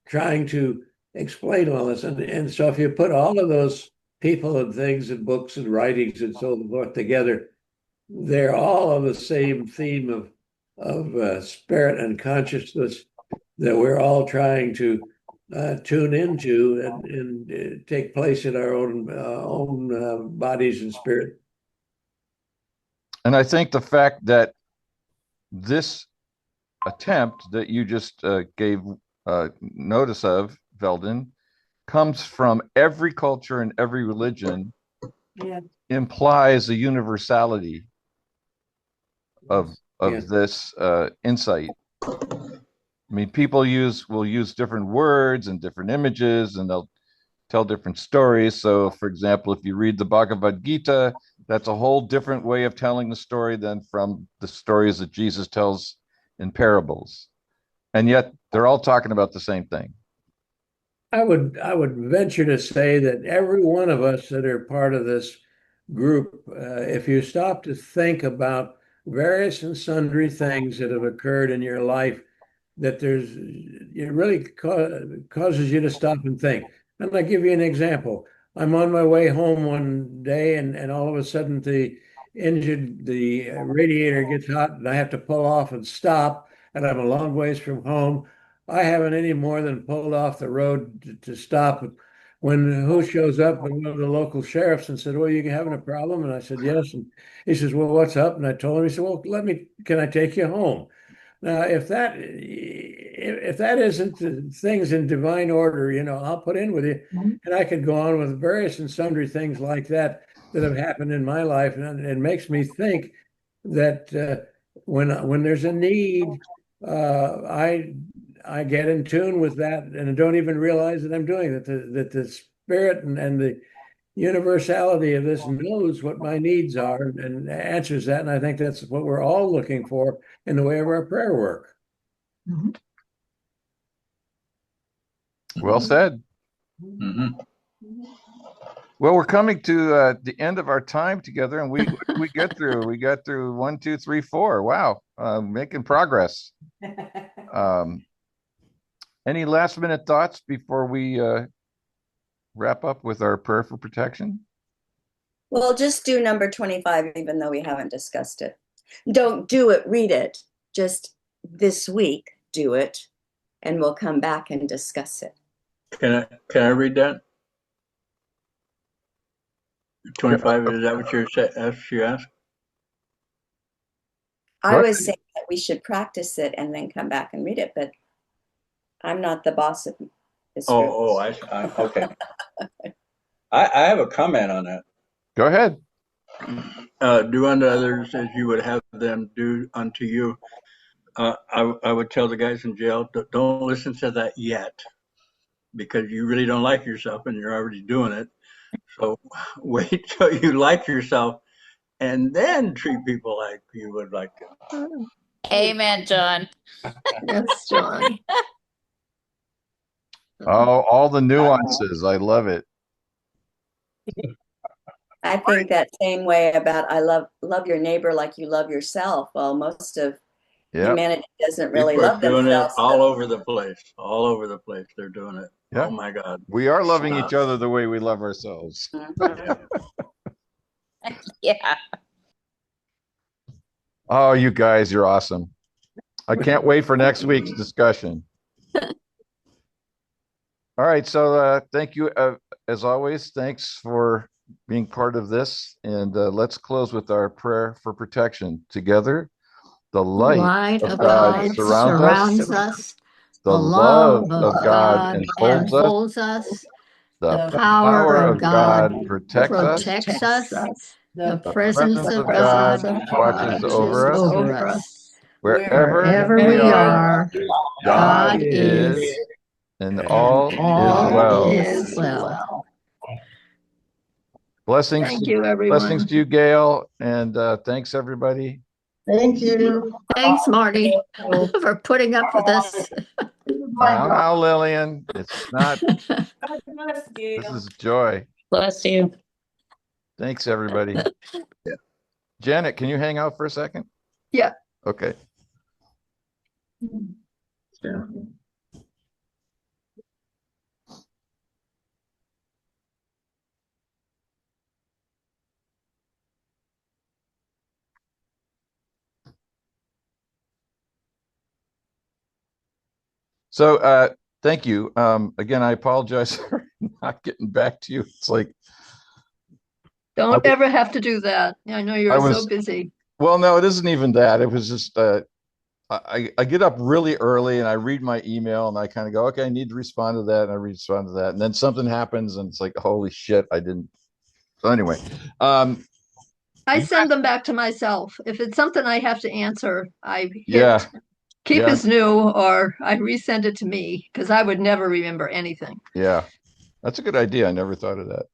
trying to explain all this. And so if you put all of those people and things and books and writings and so forth together, they're all on the same theme of spirit and consciousness that we're all trying to tune into and take place in our own bodies and spirit. And I think the fact that this attempt that you just gave notice of, Veldin, comes from every culture and every religion, implies a universality of this insight. I mean, people will use different words and different images, and they'll tell different stories. So, for example, if you read the Bhagavad Gita, that's a whole different way of telling the story than from the stories that Jesus tells in parables. And yet they're all talking about the same thing. I would venture to say that every one of us that are part of this group, if you stop to think about various and sundry things that have occurred in your life, that it really causes you to stop and think. And I'll give you an example. I'm on my way home one day, and all of a sudden the radiator gets hot, and I have to pull off and stop, and I'm a long ways from home. I haven't any more than pulled off the road to stop when who shows up, and one of the local sheriffs, and said, "Well, you having a problem?" And I said, "Yes." And he says, "Well, what's up?" And I told him. He said, "Well, can I take you home?" Now, if that isn't things in divine order, I'll put in with you, and I could go on with various and sundry things like that have happened in my life, and it makes me think that when there's a need, I get in tune with that and I don't even realize that I'm doing it. That the spirit and the universality of this knows what my needs are and answers that. And I think that's what we're all looking for in the way of our prayer work. Mhm. Well said. Mhm. Well, we're coming to the end of our time together, and we get through. We got through 1, 2, 3, 4. Wow, making progress. Any last minute thoughts before we wrap up with our prayer for protection? Well, just do number 25, even though we haven't discussed it. Don't do it, read it. Just this week, do it, and we'll come back and discuss it. Can I read that? 25, is that what you asked? I was saying that we should practice it and then come back and read it, but I'm not the boss of this group. Okay. I have a comment on that. Go ahead. Do unto others as you would have them do unto you. I would tell the guys in jail, don't listen to that yet, because you really don't like yourself and you're already doing it. So wait till you like yourself and then treat people like you would like them. Amen, John. Yes, John. Oh, all the nuances. I love it. I think that same way about I love your neighbor like you love yourself. Well, most of humanity doesn't really People are love doing themselves. it all over the place. All over the place. They're doing it. Yeah. Oh my God. We are loving each other the way we love ourselves. Yeah. Oh, you guys, you're awesome. I can't wait for next week's discussion. All right. So thank you. As always, thanks for being part of this. And let's close with our prayer for protection together. The light of God surrounds us. The love of God enfolds us. The power of God protects us. The The presence presence of of God God watches over us. over us. Wherever we are, God is, and all is well. Is well. Blessings, Thank you, blessings everyone. to you, Gail, and thanks everybody. Thank you. Thanks, Marty, for putting up with us. Now, Lillian, it's not. God bless you. This is joy. Bless you. Thanks, everybody. Janet, can you hang out for a second? Yeah. Okay. So thank you. Again, I apologize for not getting back to you. It's like Don't ever have to do that. I know you're so busy. Well, no, it isn't even that. It was just I get up really early and I read my email and I kind of go, okay, I need to respond to that, and I respond to that, and then something happens and it's like, holy shit, I didn't. So anyway, I send them back to myself. If it's something I have to answer, I hit yeah, keep yeah. as new, or I resend it to me because I would never remember anything. Yeah, that's a good idea. I never thought of that.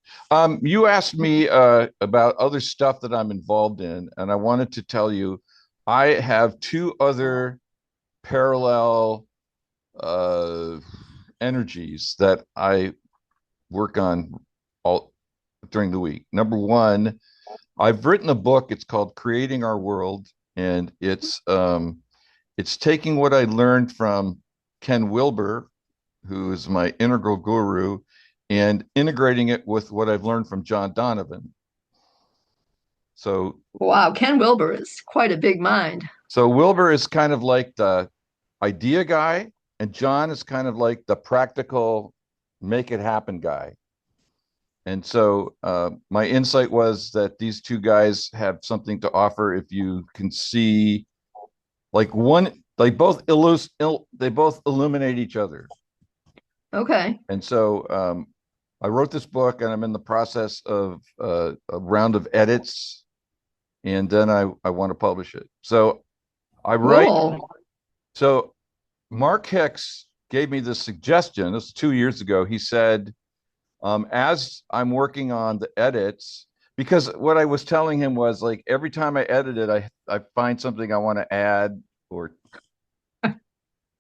You asked me about other stuff that I'm involved in, and I wanted to tell you I have 2 other parallel energies that I work on all during the week. Number one, I've written a book. It's called Creating Our World, and it's taking what I learned from Ken Wilber, who is my integral guru, and integrating it with what I've learned from John Donovan. So wow, Ken Wilber is quite a big mind. So Wilber is kind of like the idea guy, and John is kind of like the practical, make it happen guy. And so my insight was that these 2 guys have something to offer if you can see, like they both illuminate each other. Okay. And so I wrote this book, and I'm in the process of a round of edits, and then I want to publish it. So I write. Cool. So Mark Hicks gave me this suggestion. This was 2 years ago. He said, as I'm working on the edits, because what I was telling him was like every time I edit it, I find something I want to add or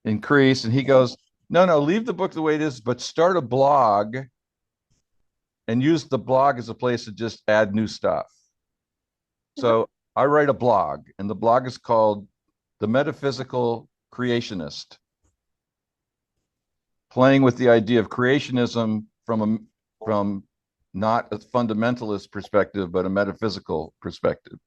increase. And he goes, no, leave the book the way it is, but start a blog and use the blog as a place to just add new stuff. So I write a blog, and the blog is called The Metaphysical Creationist, playing with the idea of creationism from not a fundamentalist perspective, but a metaphysical perspective.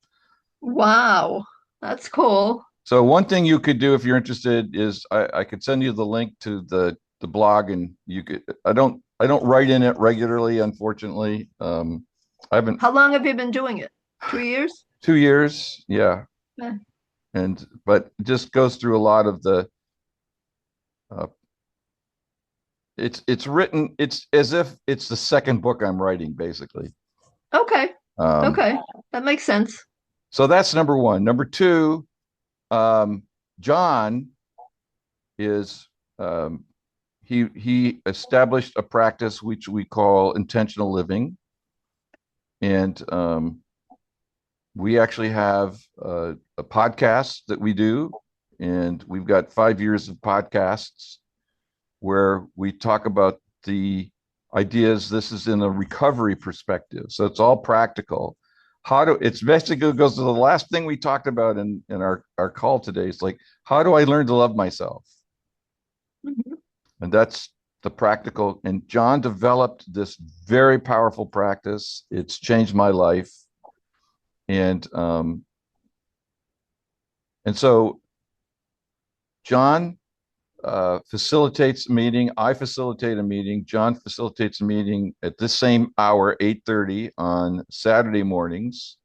Wow, that's cool. So one thing you could do if you're interested is I could send you the link to the blog, and you could. I don't write in it regularly, unfortunately. I haven't. How long have you been doing it? 2 years? 2 years, yeah. Yeah. But it just goes through a lot of the. It's written. It's as if it's the second book I'm writing, basically. Okay. Okay, that makes sense. So that's number one. Number two, John is he established a practice which we call intentional living, and we actually have a podcast that we do, and we've got 5 years of podcasts where we talk about the ideas. This is in a recovery perspective, so it's all practical. It's basically goes to the last thing we talked about in our call today. It's like, how do I learn to love myself? Mm-hmm. And that's the practical. And John developed this very powerful practice. It's changed my life. And so John facilitates a meeting. I facilitate a meeting. John facilitates a meeting at this same hour, 8:30 on Saturday mornings.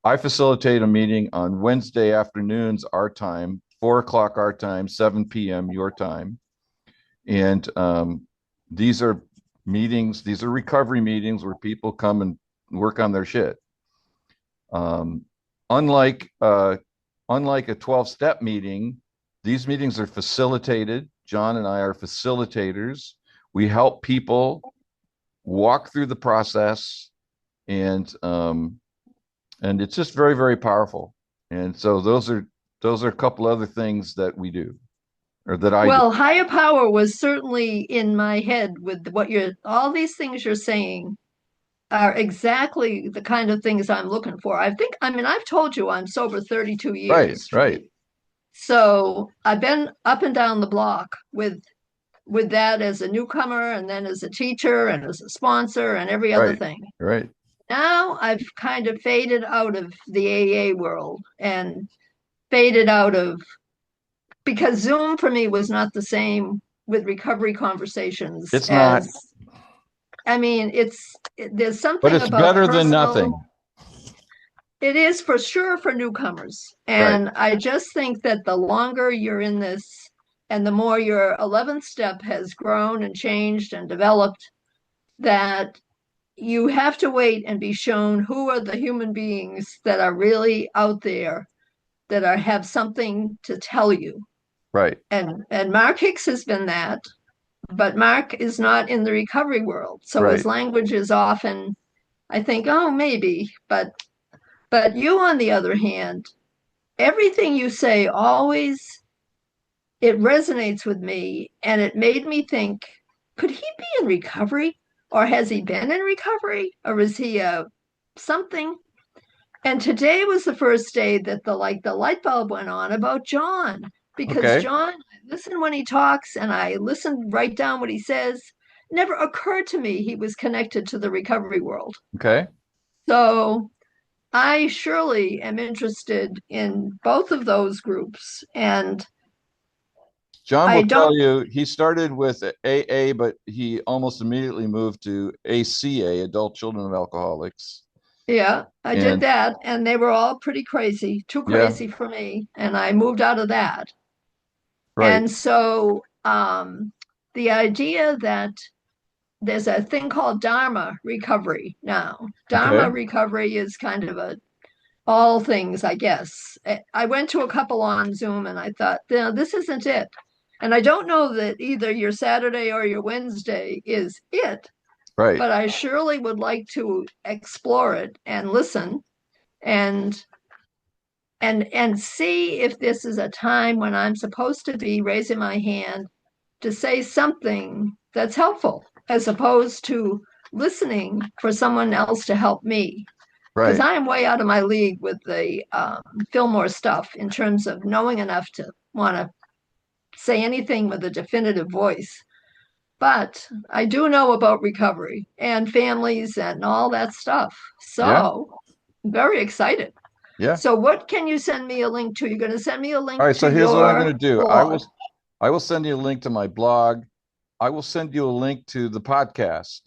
I facilitate a meeting on Wednesday afternoons, our time, 4 o'clock our time, 7 p.m. your time. And these are meetings, these are recovery meetings where people come and work on their shit. Unlike a 12-step meeting, these meetings are facilitated. John and I are facilitators. We help people walk through the process, and it's just very, very powerful. And so those are a couple other things that we do, or that I do. Well, higher power was certainly in my head with all these things you're saying are exactly the kind of things I'm looking for. I've told you I'm sober 32 years. Right. So I've been up and down the block with that as a newcomer, and then as a teacher, and as a sponsor, and every other thing. Right. Now I've kind of faded out of the AA world and faded out of, because Zoom for me was not the same with recovery conversations. It's not. I mean, there's something but it's about better than nothing. It is for sure for newcomers. And I just think that the longer you're in this, and the more your 11th step has grown and changed and developed, that you have to wait and be shown who are the human beings that are really out there, that have something to tell you. Right. And Mark Hicks has been that, but Mark is not in the recovery world. So his language is often, I think, oh, maybe, but you, on the other hand, everything you say always, it resonates with me, and it made me think, could he be in recovery? Or has he been in recovery? Or is he something? And today was the first day that the light bulb went on about John, because John, I listen when he talks, and I listen, write down what he says. Never occurred to me he was connected to the recovery world. Okay. So I surely am interested in both of those groups. And John will tell you he started with AA, but he almost immediately moved to ACA, Adult Children of Alcoholics. Yeah, I did that, and they were all pretty crazy, too crazy for me, and I moved out of that. Right. And so the idea that there's a thing called Dharma recovery now. Dharma recovery is kind of all things, I guess. I went to a couple on Zoom, and I thought, this isn't it. And I don't know that either your Saturday or your Wednesday is it, Right. but I surely would like to explore it and listen and and see if this is a time when I'm supposed to be raising my hand to say something that's helpful as opposed to listening for someone else to help me. Because Right. I am way out of my league with the Fillmore stuff in terms of knowing enough to want to say anything with a definitive voice. But I do know about recovery and families and all that stuff. Yeah. So, very excited. Yeah. So, what can you send me a link to? You're going to send me a link All right. to So here's what I'm going your to do. blog. I will send you a link to my blog. I will send you a link to the podcast.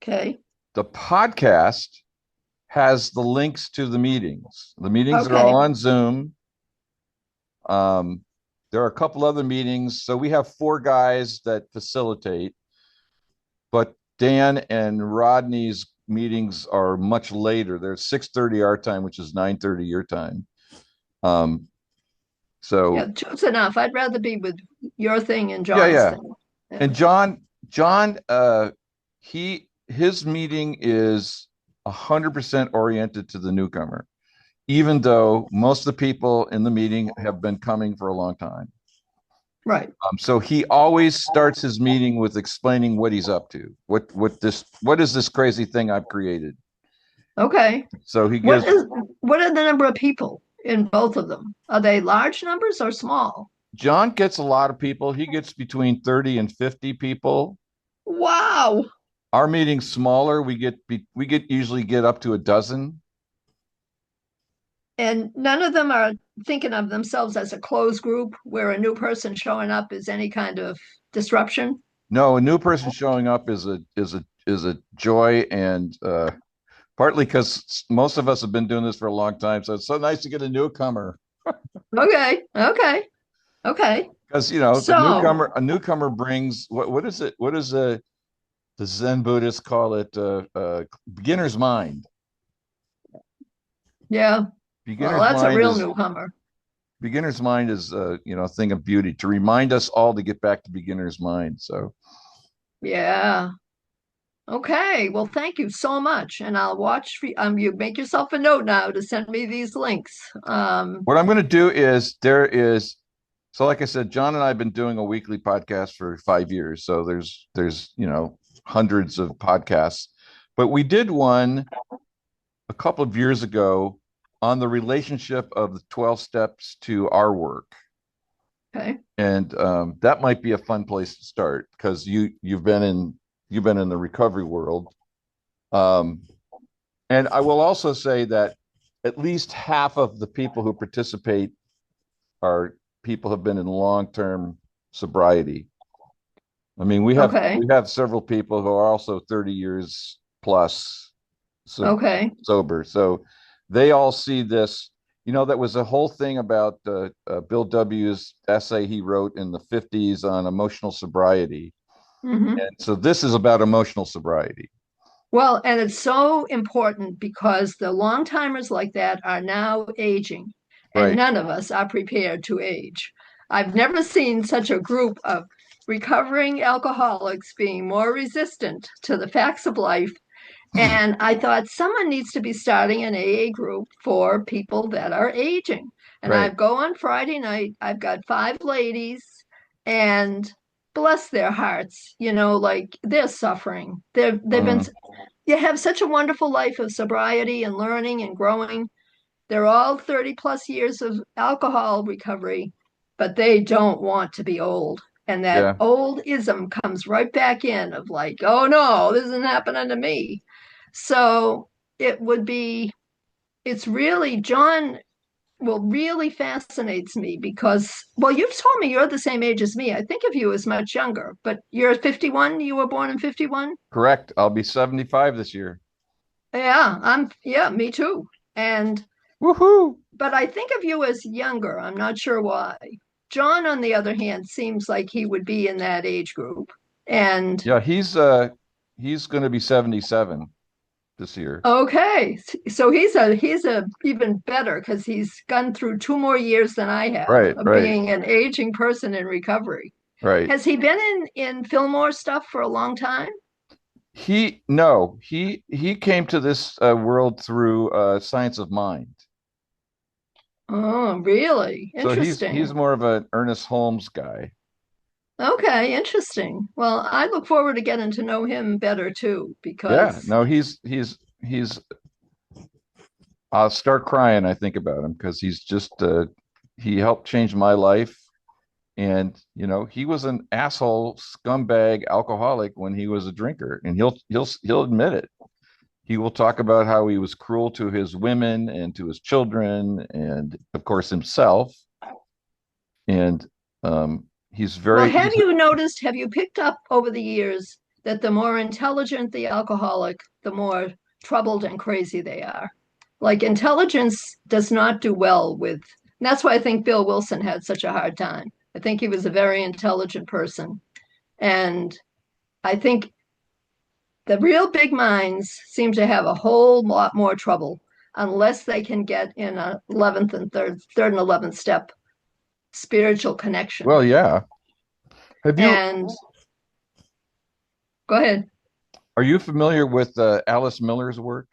Okay. The podcast has the links to the meetings. The meetings are Okay. all on Zoom. There are a couple other meetings. So we have 4 guys that facilitate, but Dan and Rodney's meetings are much later. They're 6:30 our time, which is 9:30 your time. So Yeah, two's enough. I'd rather be with your thing and yeah, John's yeah. thing. Yeah. And John, his meeting is 100% oriented to the newcomer, even though most of the people in the meeting have been coming for a long time. Right. So he always starts his meeting with explaining what he's up to. What is this crazy thing I've created? Okay. So he gives What are the number of people in both of them? Are they large numbers or small? John gets a lot of people. He gets between 30 and 50 people. Wow. Our meeting's smaller. We get usually get up to a dozen. And none of them are thinking of themselves as a closed group where a new person showing up is any kind of disruption. No, a new person showing up is a joy, and partly because most of us have been doing this for a long time, so it's so nice to get a newcomer. Okay. Okay. Okay. Because So, a newcomer brings what is it? What is the Zen Buddhists call it? Beginner's mind. yeah. Well, Beginner's that's a mind real is newcomer. beginner's mind is a thing of beauty to remind us all to get back to beginner's mind. So Yeah. Okay. Well, thank you so much. And I'll watch you make yourself a note now to send me these links. what I'm going to do is so like I said, John and I have been doing a weekly podcast for 5 years. So there's hundreds of podcasts, but we did one a couple of years ago on the relationship of the 12 steps to our work. Okay. And that might be a fun place to start because you've been in the recovery world. And I will also say that at least half of the people who participate are people who have been in long-term sobriety. I mean, Okay. we have several people who are also 30 years plus Okay. sober. So they all see this. That was a whole thing about Bill W.'s essay he wrote in the 50s on emotional sobriety. Hmm. And so this is about emotional sobriety. Well, and it's so important because the long timers like that are now aging, and Right, none of us are prepared to age. I've never seen such a group of recovering alcoholics being more resistant to the facts of life. And I thought someone needs to be starting an AA group for people that are aging. And I right. go on Friday night, I've got 5 ladies, and bless their hearts, like they're suffering. They've been Uh, you have such a wonderful life of sobriety and learning and growing. They're all 30 plus years of alcohol recovery, but they don't want to be old. And that yeah, old ism comes right back in of like, oh no, this isn't happening to me. So it would be, it's really, John will really fascinates me because, well, you've told me you're the same age as me. I think of you as much younger, but you're 51. You were born in 51. correct. I'll be 75 this year. Yeah, me too. And Woohoo! but I think of you as younger. I'm not sure why. John, on the other hand, seems like he would be in that age group. And Yeah, he's going to be 77. this year. Okay, so he's a even better because he's gone through 2 more years than I have Right, of right, being an aging person in recovery. right. Has he been in Fillmore stuff for a long time? He no, he came to this world through Science of Mind. Oh, really? So he's Interesting. more of an Ernest Holmes guy. Okay, interesting. Well, I look forward to getting to know him better too, Yeah, because no, he's I'll start crying I think about him because he's just he helped change my life. And he was an asshole, scumbag, alcoholic when he was a drinker, and he'll admit it. He will talk about how he was cruel to his women and to his children, and of course himself. And he's well, very have you picked up over the years that the more intelligent the alcoholic, the more troubled and crazy they are? Like intelligence does not do well with, and that's why I think Bill Wilson had such a hard time. I think he was a very intelligent person. And I think the real big minds seem to have a whole lot more trouble unless they can get in a 11th and third and 11th step spiritual connection. well. Yeah. Have you And go ahead. Are you familiar with Alice Miller's work?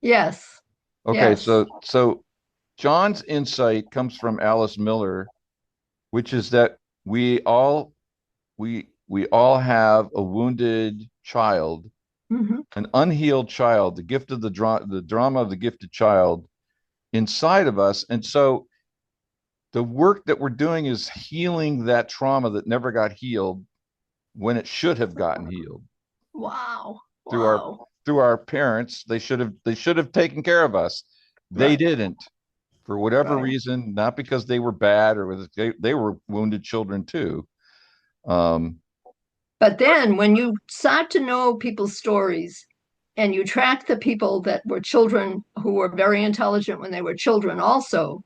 Yes. Okay, Yes. so John's insight comes from Alice Miller, which is that we all have a wounded child, Mhm. an unhealed child, the gift of the drama of the gifted child inside of us. And so the work that we're doing is healing that trauma that never got healed when it should have gotten healed Wow. through our Wow. through our parents. They should have taken care of us. They Right. didn't, for whatever Right. reason, not because they were bad or they were wounded children too. Um, But then when you start to know people's stories and you track the people that were children who were very intelligent when they were children also,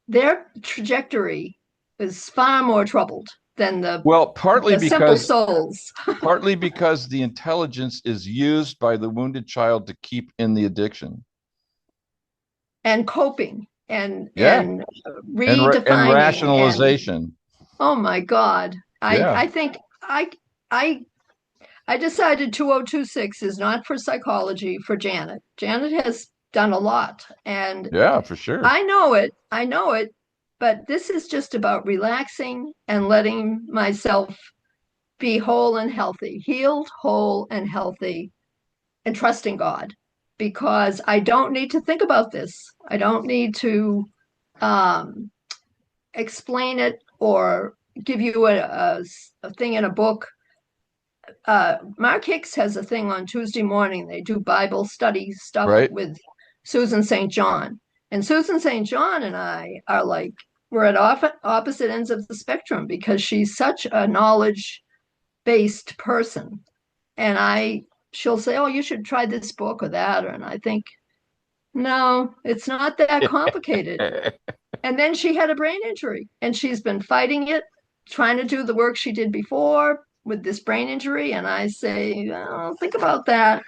their trajectory is far more troubled than well, partly the simple because souls partly because the intelligence is used by the wounded child to keep in the addiction. and coping and Yeah, and redefining and rationalization. oh my God. I Yeah, I think I I decided 2026 is not for psychology for Janet. Janet has done a lot and yeah, for sure. I know it, but this is just about relaxing and letting myself be whole and healthy, healed, whole, and healthy, and trusting God because I don't need to think about this. I don't need to um, explain it or give you a thing in a book. Mark Hicks has a thing on Tuesday morning. They do Bible study stuff Right. with Susan St. John. And Susan St. John and I are like, we're at opposite ends of the spectrum because she's such a knowledge based person. And she'll say, oh, you should try this book or that. And I think, no, it's not that complicated. And then she had a brain injury and she's been fighting it, trying to do the work she did before with this brain injury. And I say, oh, think about that.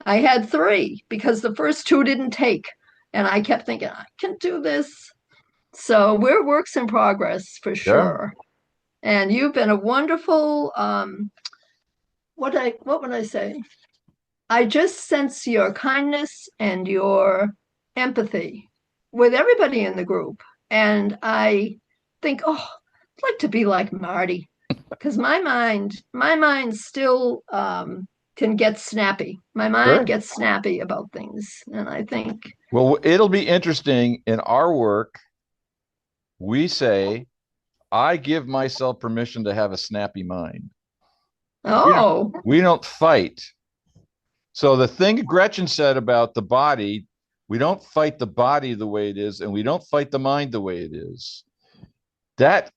I had three because the first two didn't take. And I kept thinking, I can do this. So we're works in progress for Yeah. sure. And you've been a wonderful, what would I say? I just sense your kindness and your empathy with everybody in the group. And I think, oh, I'd like to be like Marty because my mind still can get snappy. My mind Sure. gets snappy about things. And I think, Well, it'll be interesting in our work. We say, I give myself permission to have a snappy mind. We don't, oh, we don't fight. So the thing Gretchen said about the body, we don't fight the body the way it is, and we don't fight the mind the way it is. That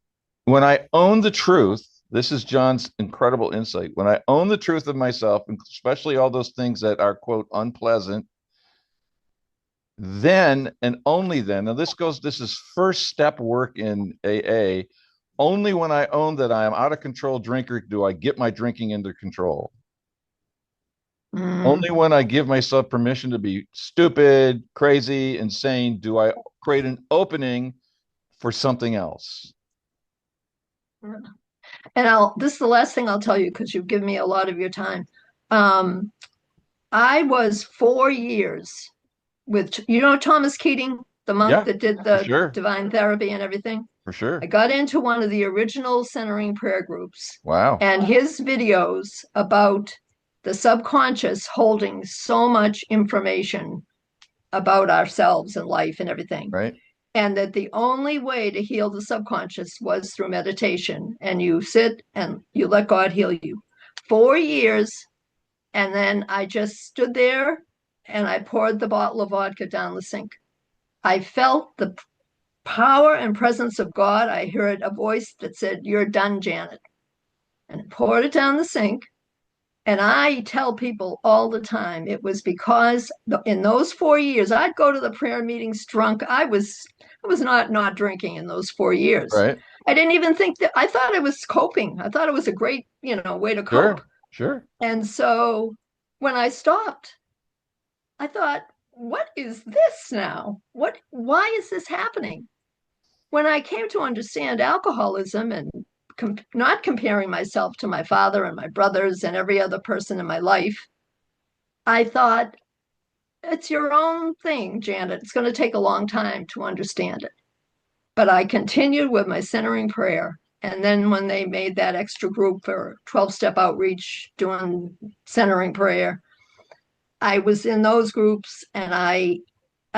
when I own the truth, this is John's incredible insight. When I own the truth of myself, and especially all those things that are quote unpleasant, then and only then, now this is first step work in AA. Only when I own that I am out of control drinker do I get my drinking under control. Only when I give myself permission to be stupid, crazy, insane do I create an opening for something else. And this is the last thing I'll tell you because you've given me a lot of your time. I was 4 years with, Thomas Keating, the monk Yeah, that did for the sure. divine therapy and everything. For sure. I got into one of the original centering prayer groups. Wow. And his videos about the subconscious holding so much information about ourselves and life and everything. Right. And that the only way to heal the subconscious was through meditation. And you sit and you let God heal you. 4 years. And then I just stood there and I poured the bottle of vodka down the sink. I felt the power and presence of God. I heard a voice that said, "You're done, Janet." And I poured it down the sink. And I tell people all the time, it was because in those 4 years, I'd go to the prayer meetings drunk. I was not drinking in those 4 years. Right. I didn't even think that. I thought I was coping. I thought it was a great, way to Sure. cope. Sure. And so when I stopped, I thought, what is this now? Why is this happening? When I came to understand alcoholism and not comparing myself to my father and my brothers and every other person in my life, I thought, it's your own thing, Janet. It's going to take a long time to understand it. But I continued with my centering prayer. And then when they made that extra group for 12-step outreach doing centering prayer, I was in those groups, and I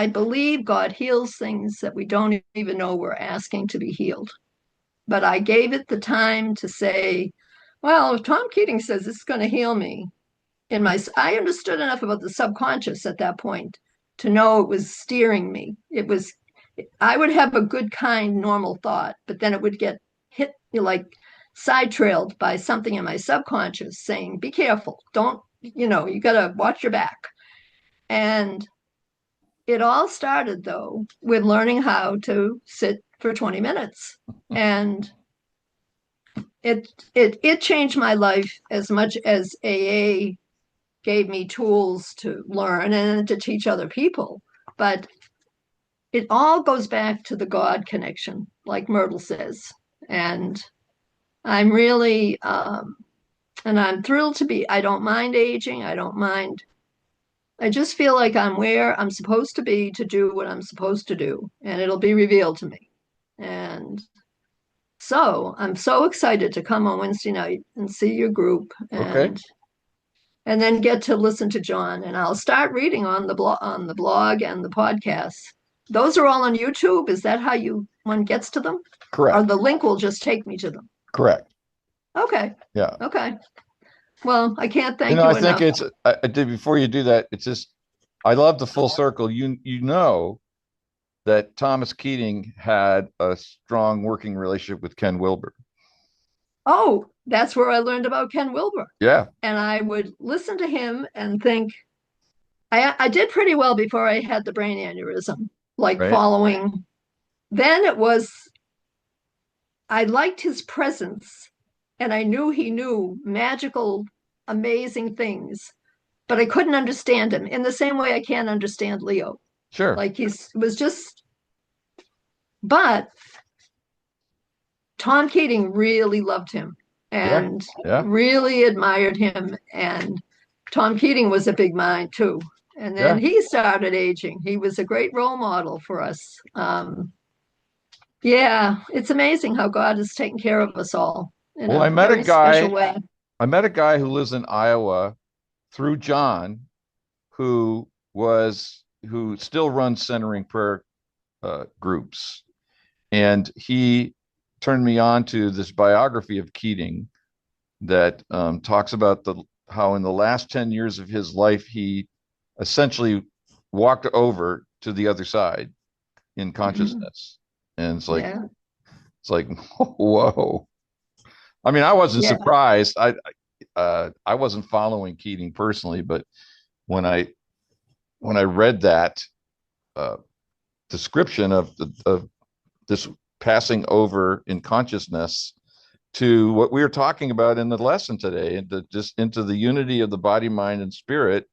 believe God heals things that we don't even know we're asking to be healed. But I gave it the time to say, well, if Tom Keating says it's going to heal me, I understood enough about the subconscious at that point to know it was steering me. I would have a good, kind, normal thought, but then it would get hit, like side-trailed by something in my subconscious saying, be careful, don't, you got to watch your back. And it all started, though, with learning how to sit for 20 minutes. And it changed my life as much as AA gave me tools to learn and to teach other people. But it all goes back to the God connection, like Myrtle says. And I'm really, and I'm thrilled to be, I don't mind aging. I just feel like I'm where I'm supposed to be to do what I'm supposed to do, and it'll be revealed to me. And so I'm so excited to come on Wednesday night and see your group Okay. and then get to listen to John. And I'll start reading on the blog and the podcast. Those are all on YouTube. Is that how one gets to them? Correct. Or the link will just take me to them? Correct. Okay. Yeah. Okay. Well, I can't thank you I enough. think I did before you do that. It's just, I love the full circle. You know that Thomas Keating had a strong working relationship with Ken Wilber. Oh, that's where I learned about Ken Wilber. Yeah. And I would listen to him and think, I did pretty well before I had the brain aneurysm, like Right. following. Then I liked his presence, and I knew he knew magical, amazing things, but I couldn't understand him in the same way I can't understand Leo. Sure. Like but Tom Keating really loved him and really admired him. And Tom Keating was a big mind too. And then he started aging. He was a great role model for us. Yeah, it's amazing how God has taken care of us all in Well, a very special way. I met a guy who lives in Iowa through John, who still runs centering prayer groups. And he turned me on to this biography of Keating that talks about how in the last 10 years of his life, he essentially walked over to the other side in consciousness. And it's like, whoa. I mean, I wasn't surprised. I wasn't following Keating personally, but when I read that description of this passing over in consciousness to what we were talking about in the lesson today, into the unity of the body, mind, and spirit,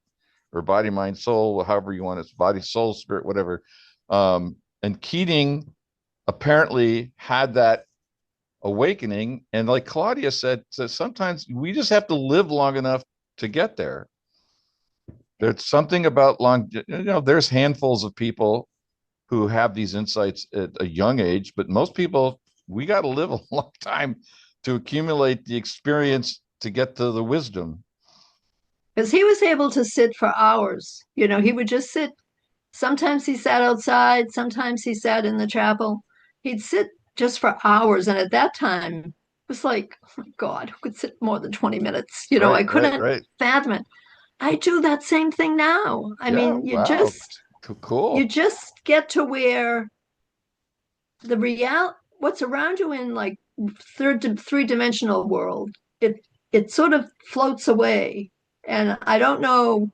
or body, mind, soul, however you want it, body, soul, spirit, whatever. And Keating apparently had that awakening. And like Claudia said, sometimes we just have to live long enough to get there. There's something about there's handfuls of people who have these insights at a young age, but most people, we got to live a long time to accumulate the experience to get to the wisdom. Because he was able to sit for hours. He would just sit. Sometimes he sat outside, sometimes he sat in the chapel. He'd sit just for hours. And at that time, it was like, oh my God, who could sit more than 20 minutes? I couldn't fathom it. I do that same thing now. I mean, you just get to where what's around you in like three-dimensional world, it sort of floats away. And I don't know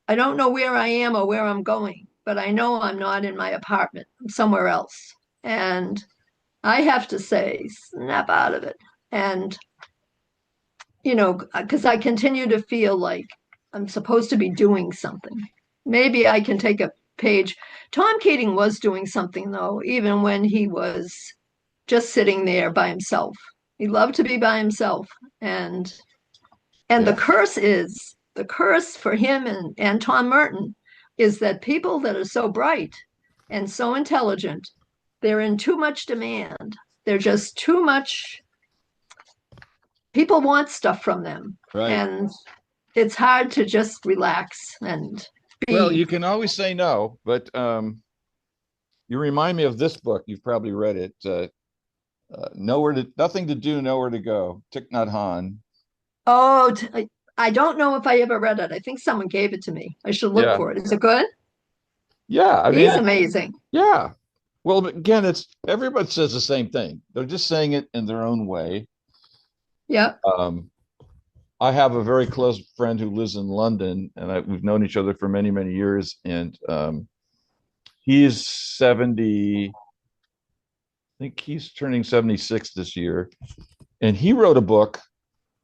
where I am or where I'm going, but I know I'm not in my apartment. I'm somewhere else. And I have to say, snap out of it. And, because I continue to feel like I'm supposed to be doing something. Maybe I can take a page. Tom Keating was doing something, though, even when he was just sitting there by himself. He loved to be by himself. And the curse for him and Tom Merton is that people that are so bright and so intelligent, they're in too much demand. They're just too much. People want stuff from them. Right. And it's hard to just relax and be. Well, you can always say no, but you remind me of this book. You've probably read it. Nothing to do, nowhere to go. Thich Nhat Hanh. Oh, I don't know if I ever read it. I think someone gave it to me. I should look for it. Is it good? Yeah, he's amazing. Yeah. Well, again, everybody says the same thing. They're just saying it in their own way. Yeah. I have a very close friend who lives in London, and we've known each other for many, many years. And he's 70. I think he's turning 76 this year. And he wrote a book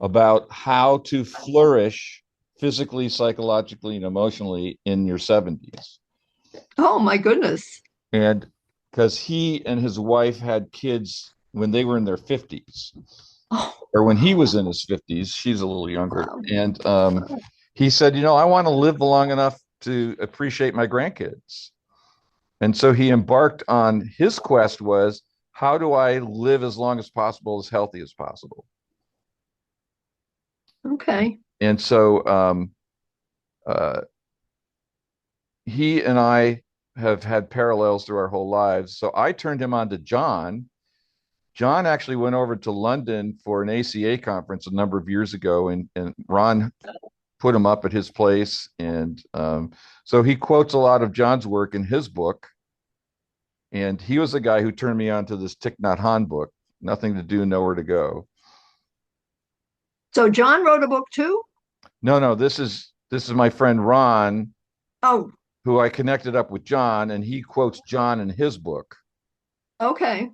about how to flourish physically, psychologically, and emotionally in your 70s. Oh, my goodness. And because he and his wife had kids when they were in their 50s. Oh. Or when he was in his 50s. She's a little younger. Wow. And he said, I want to live long enough to appreciate my grandkids. And so he embarked on his quest was, how do I live as long as possible, as healthy as possible? Okay. And so he and I have had parallels through our whole lives. So I turned him on to John. John actually went over to London for an ACA conference a number of years ago, and Ron put him up at his place. And so he quotes a lot of John's work in his book. And he was the guy who turned me on to this Thich Nhat Hanh book, Nothing to Do, Nowhere to Go. So John wrote a book too? No, this is my friend Ron. Oh. Who I connected up with John, and he quotes John in his book. Okay.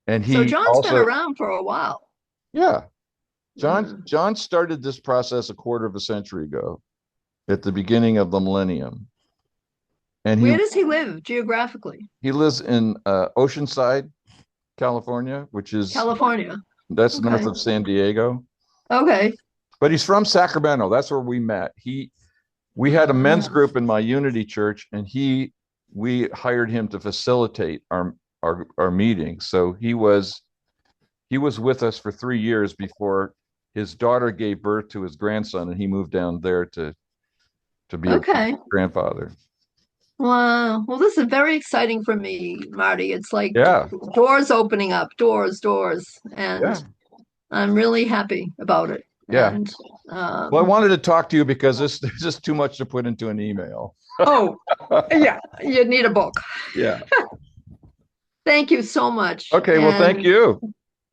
And so John's been around for a while. Yeah. John started this process a quarter of a century ago, at the beginning of the millennium. And where does he live geographically? He lives in Oceanside, California, which is that's okay. North of San Diego. Okay. But he's from Sacramento. That's where we met. We had a men's group in my Unity church, and we hired him to facilitate our meetings. So he was with us for 3 years before his daughter gave birth to his grandson, and he moved down there to be a grandfather. Wow. Well, this is very exciting for me, Marty. It's like doors opening up, doors. And I'm really happy about it. Yeah. And, well, I wanted to talk to you because there's just too much to put into an email. Oh, yeah. You'd need a book. Yeah. Thank you so much. Okay. Well, thank you.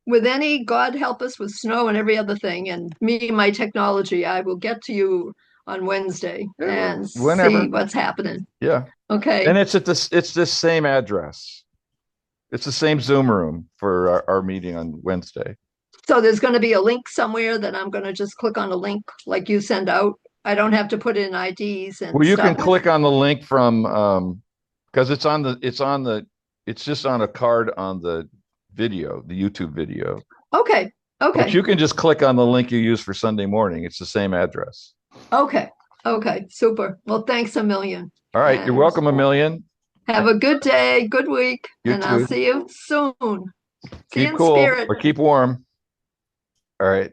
With any, God help us with snow and every other thing, and me, my technology, I will get to you on Wednesday and see what's happening. Yeah. Okay. And it's this same address. It's the same Zoom room for our meeting on Wednesday. So there's going to be a link somewhere that I'm going to just click on a link like you send out. I don't have to put in IDs and Well, you can stuff. click on the link from because it's just on a card on the video, the YouTube video. Okay. But Okay. you can just click on the link you use for Sunday morning. It's the same address. Okay. Okay. Super. Well, thanks a million. All right. You're And welcome a million. have a good day, good week, You and I'll too. see you soon. See you Keep in cool spirit. or keep warm. All right.